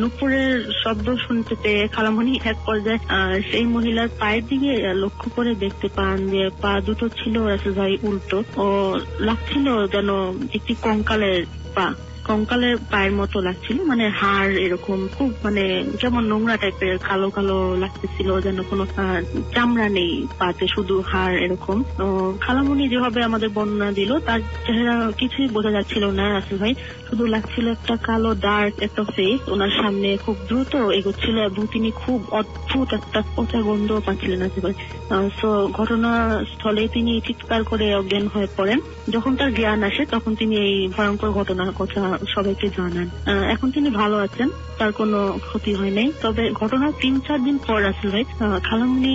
নুপুরের শব্দ শুনতে পেয়ে খালামণি এক পর্যায়ে সেই মহিলার পায়ের দিকে লক্ষ্য করে দেখতে পান যে পা দুটো ছিল রাসেল ভাই উল্টো, ও লাগছিল যেন একটি কঙ্কালের পা, কঙ্কালের পায়ের মতো লাগছিল, মানে হাড় এরকম খুব মানে যেমন নোংরা টাইপের কালো কালো লাগতেছিল, যেন কোনো চামড়া নেই পাতে, শুধু হাড় এরকম। খালামণি যেভাবে আমাদের বর্ণনা দিল তার চেহারা কিছুই বোঝা যাচ্ছিল না রাসেল ভাই, শুধু লাগছিল একটা কালো ডার্ক একটা ফেস ওনার সামনে খুব দ্রুত এগোচ্ছিল, এবং তিনি খুব অদ্ভুত একটা পচা গন্ধ পাচ্ছিলেন রাসেল ভাই। সো ঘটনাস্থলে তিনি চিৎকার করে অজ্ঞান হয়ে পড়েন। যখন তার জ্ঞান আসে তখন তিনি এই ভয়ঙ্কর ঘটনার কথা সবাইকে জানান। এখন তিনি ভালো আছেন, তার কোনো ক্ষতি হয় নাই। তবে ঘটনার 3-4 দিন পর রাসেল ভাই খালামণি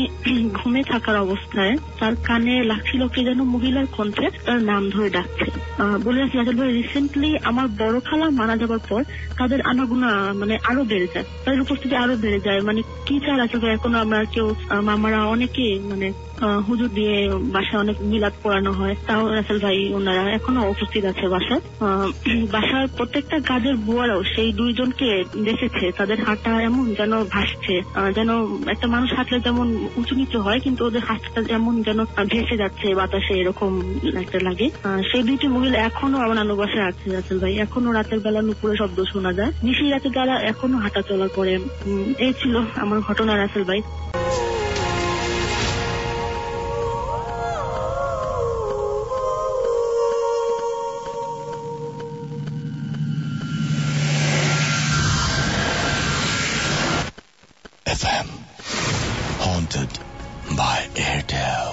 ঘুমে থাকার অবস্থায় তার কানে লাগছিল কি যেন মহিলার কণ্ঠে তার নাম ধরে ডাকছে। বলে রাখি রাসেল ভাই, রিসেন্টলি আমার বড় খালা মারা যাবার পর তাদের আনাগোনা মানে আরো বেড়ে যায়, তাদের উপস্থিতি আরো বেড়ে যায়। মানে কি চায় রাসেল ভাই, এখনো আমরা কেউ মামারা অনেকে মানে হুজুর দিয়ে বাসায় অনেক মিলাদ পড়ানো হয়, তাও রাসেল ভাই ওনারা এখনো উপস্থিত আছে বাসায়। বাসার প্রত্যেকটা কাজের বুয়ারাও সেই দুইজনকে দেখেছে, তাদের হাঁটা এমন যেন ভাসছে, যেন একটা মানুষ হাঁটলে যেমন উঁচু নিচু হয়, কিন্তু ওদের হাঁটটা যেমন যেন ভেসে যাচ্ছে বাতাসে, এরকম একটা লাগে। সেই দুইটি মহিলা এখনো আমার নানু বাসায় আছে রাসেল ভাই, এখনো রাতের বেলা নুপুরে শব্দ শোনা যায়, নিশি রাতে তারা এখনো হাঁটা চলা করে। এই ছিল আমার ঘটনা রাসেল ভাই। FM haunted by Airtel.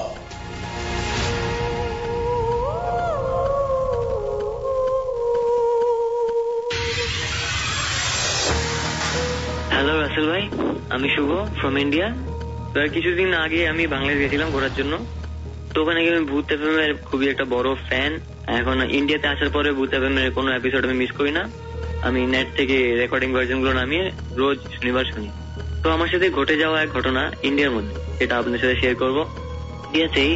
Hello Rasel ভাই, আমি শুভ ফ্রম ইন্ডিয়া। কিছুদিন আগে আমি বাংলাদেশ গেছিলাম ঘোরার জন্য, তো ওখানে গিয়ে আমি ভূত এফএম এর খুবই একটা বড় ফ্যান। এখন ইন্ডিয়াতে আসার পরে ভূত এফএম এর কোনো এপিসোড আমি মিস করি না, আমি নেট থেকে রেকর্ডিং ভার্জন গুলো নামিয়ে রোজ শনিবার শুনি। তো আমার সাথে ঘটে যাওয়া এক ঘটনা ইন্ডিয়ার মধ্যে, যেটা আপনাদের সাথে শেয়ার করবো। ইন্ডিয়াতেই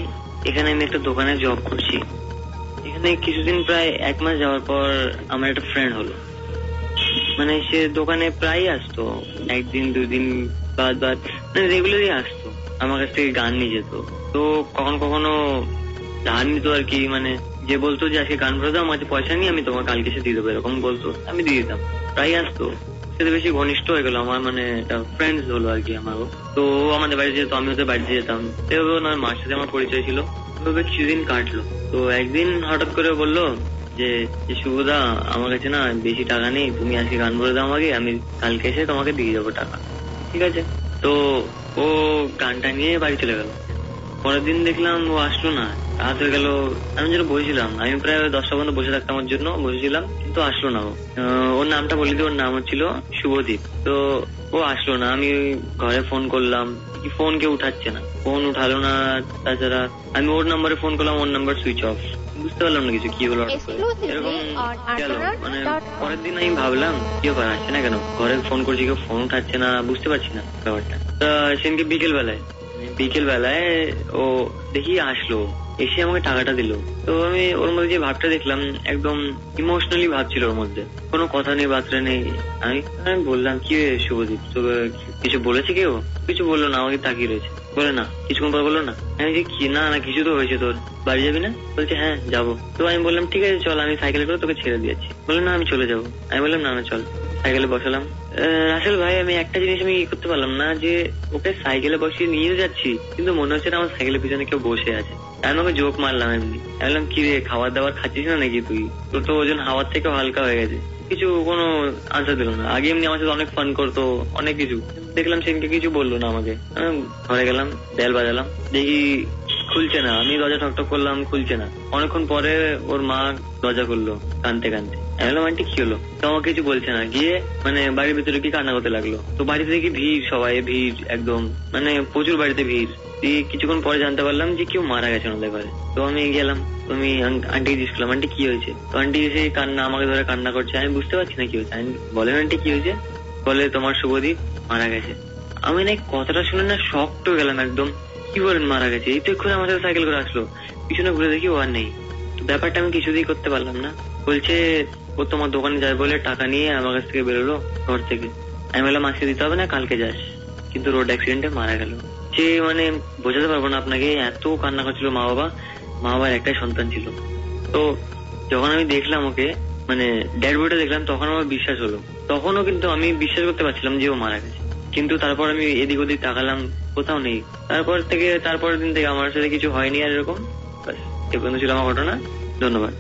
এখানে আমি একটা দোকানে জব করছি। এখানে কিছুদিন প্রায় 1 মাস যাওয়ার পর আমার একটা ফ্রেন্ড হলো, মানে সে দোকানে প্রায় আসতো, 1 দিন 2 দিন বাদ মানে রেগুলারই আসতো, আমার কাছ থেকে গান নিয়ে যেত। তো কখনো কখনো ধার নিত আর কি, মানে যে বলতো যে আজকে গান করে দাও, আমার কাছে পয়সা নিয়ে আমি তোমার কালকে এসে দিয়ে দেবো, এরকম বলতো, আমি দিয়ে দিতাম। প্রায় আসতো, সেটা বেশি ঘনিষ্ঠ হয়ে গেল, আমার মানে ফ্রেন্ডস হলো আর কি আমারও। তো ও আমাদের বাড়িতে যেত, আমি ওদের বাড়িতে যেতাম, এভাবে ওনার মার সাথে আমার পরিচয় ছিল। এভাবে কিছুদিন কাটলো। তো একদিন হঠাৎ করে বললো যে শুভদা, আমার কাছে না বেশি টাকা নেই, তুমি আজকে গান করে দাও আমাকে, আমি কালকে এসে তোমাকে দিয়ে যাবো টাকা। ঠিক আছে। তো ও গানটা নিয়ে বাড়ি চলে গেল। পরের দিন দেখলাম ও আসলো না, রাত হয়ে গেল। আমি যেন বসেছিলাম, আমি প্রায় 10টা পর্যন্ত বসে থাকতাম ওর জন্য, বসেছিলাম, কিন্তু আসলো না। ওর নামটা বলে দিই, ওর নাম হচ্ছিল শুভদীপ। তো ও আসলো না, আমি ঘরে ফোন করলাম, ফোন কেউ উঠাচ্ছে না, ফোন উঠালো না। তাছাড়া আমি ওর নাম্বারে ফোন করলাম, ওর নাম্বার সুইচ অফ, বুঝতে পারলাম না কিছু, কি হলো এরকম গেল। মানে পরের দিন আমি ভাবলাম কেউ আসছে না কেন, ঘরে ফোন করছি কেউ ফোন উঠাচ্ছে না, বুঝতে পারছি না ব্যাপারটা। তা সেদিনকে বিকেল বেলায় বিকেল বেলায় ও দেখি আসলো, এসে আমাকে টাকাটা দিল। তো আমি ওর মধ্যে যে ভাবটা দেখলাম, একদম ইমোশনালি ভাবছিল ওর মধ্যে, কোনো কথা নেই বার্তা নেই। আমি বললাম, কি শুভদীপ, তোকে কিছু বলেছে কেউ? কিছু বললো না, আমাকে তাকিয়ে রয়েছে। বলে না, কিছুক্ষণ পর বললো না। আমি যে কি, না না কিছু তো হয়েছে তোর, বাড়ি যাবি না? বলছে হ্যাঁ যাবো। তো আমি বললাম ঠিক আছে চল, আমি সাইকেলে করে তোকে ছেড়ে দিয়েছি। বললো না আমি চলে যাবো। আমি বললাম না না চল। সাইকেলে বসালাম। রাসেল ভাই, আমি একটা জিনিস আমি করতে পারলাম না, যে ওকে সাইকেলে বসিয়ে নিয়ে যাচ্ছি, কিন্তু মনে হচ্ছে না আমার সাইকেলের পিছনে কেউ বসে আছে। আমি ওকে জোক মারলাম এমনি, আমি বললাম কি রে, খাবার দাবার খাচ্ছিস না নাকি তুই? তোর তো ওজন হাওয়ার থেকেও হালকা হয়ে গেছে। কিছু কোনো আনসার দিল না। আগে এমনি আমার সাথে অনেক ফান করতো, অনেক কিছু দেখলাম, সেদিনকে কিছু বললো না আমাকে। আমি ঘরে গেলাম, বেল বাজালাম, দেখি খুলছে না। আমি দরজা ঠকঠক করলাম, খুলছে না। অনেকক্ষণ পরে ওর মা দরজা খুললো কাঁদতে কাঁদতে। আমি বললাম আন্টি কি হলো? তো আমাকে কিছু বলছে না। গিয়ে মানে বাড়ির ভিতরে কি কান্না করতে লাগলো। তো বাড়িতে দেখি ভিড়, সবাই ভিড়, একদম মানে প্রচুর বাড়িতে ভিড়। কিছুক্ষণ পরে জানতে পারলাম যে কেউ মারা গেছে ওনাদের ঘরে। তো আমি গেলাম, আমি আন্টিকে জিজ্ঞেস করলাম আন্টি কি হয়েছে? তো আন্টি এসে কান্না, আমাকে ধরে কান্না করছে। আমি বুঝতে পারছি না কি হয়েছে। বলেন আন্টি কি হয়েছে? বলে তোমার শুভদীপ মারা গেছে। আমি না কথাটা শুনে না শক্ট হয়ে গেলাম একদম। কি বলেন মারা গেছে? এই তো এক্ষুনি আমার সাথে সাইকেল করে আসলো, পিছনে ঘুরে দেখি ও আর নেই। ব্যাপারটা আমি কিছুতেই করতে পারলাম না। বলছে ও তোমার দোকানে যায় বলে টাকা নিয়ে আমার কাছ থেকে বেরোলো ঘর থেকে। আমি বললাম আজকে দিতে হবে না, কালকে যাস। কিন্তু রোড অ্যাক্সিডেন্টে মারা গেল। সে মানে বোঝাতে পারবো না আপনাকে, এত কান্না করছিল। মা বাবার একটাই সন্তান ছিল। তো যখন আমি দেখলাম ওকে, মানে ডেড বডিটা দেখলাম, তখন আমার বিশ্বাস হলো। তখনও কিন্তু আমি বিশ্বাস করতে পারছিলাম যে ও মারা গেছে। কিন্তু তারপর আমি এদিক ওদিক তাকালাম, কোথাও নেই। তারপরের দিন থেকে আমার সাথে কিছু হয়নি আর এরকম। এ পর্যন্ত ছিল আমার ঘটনা। ধন্যবাদ।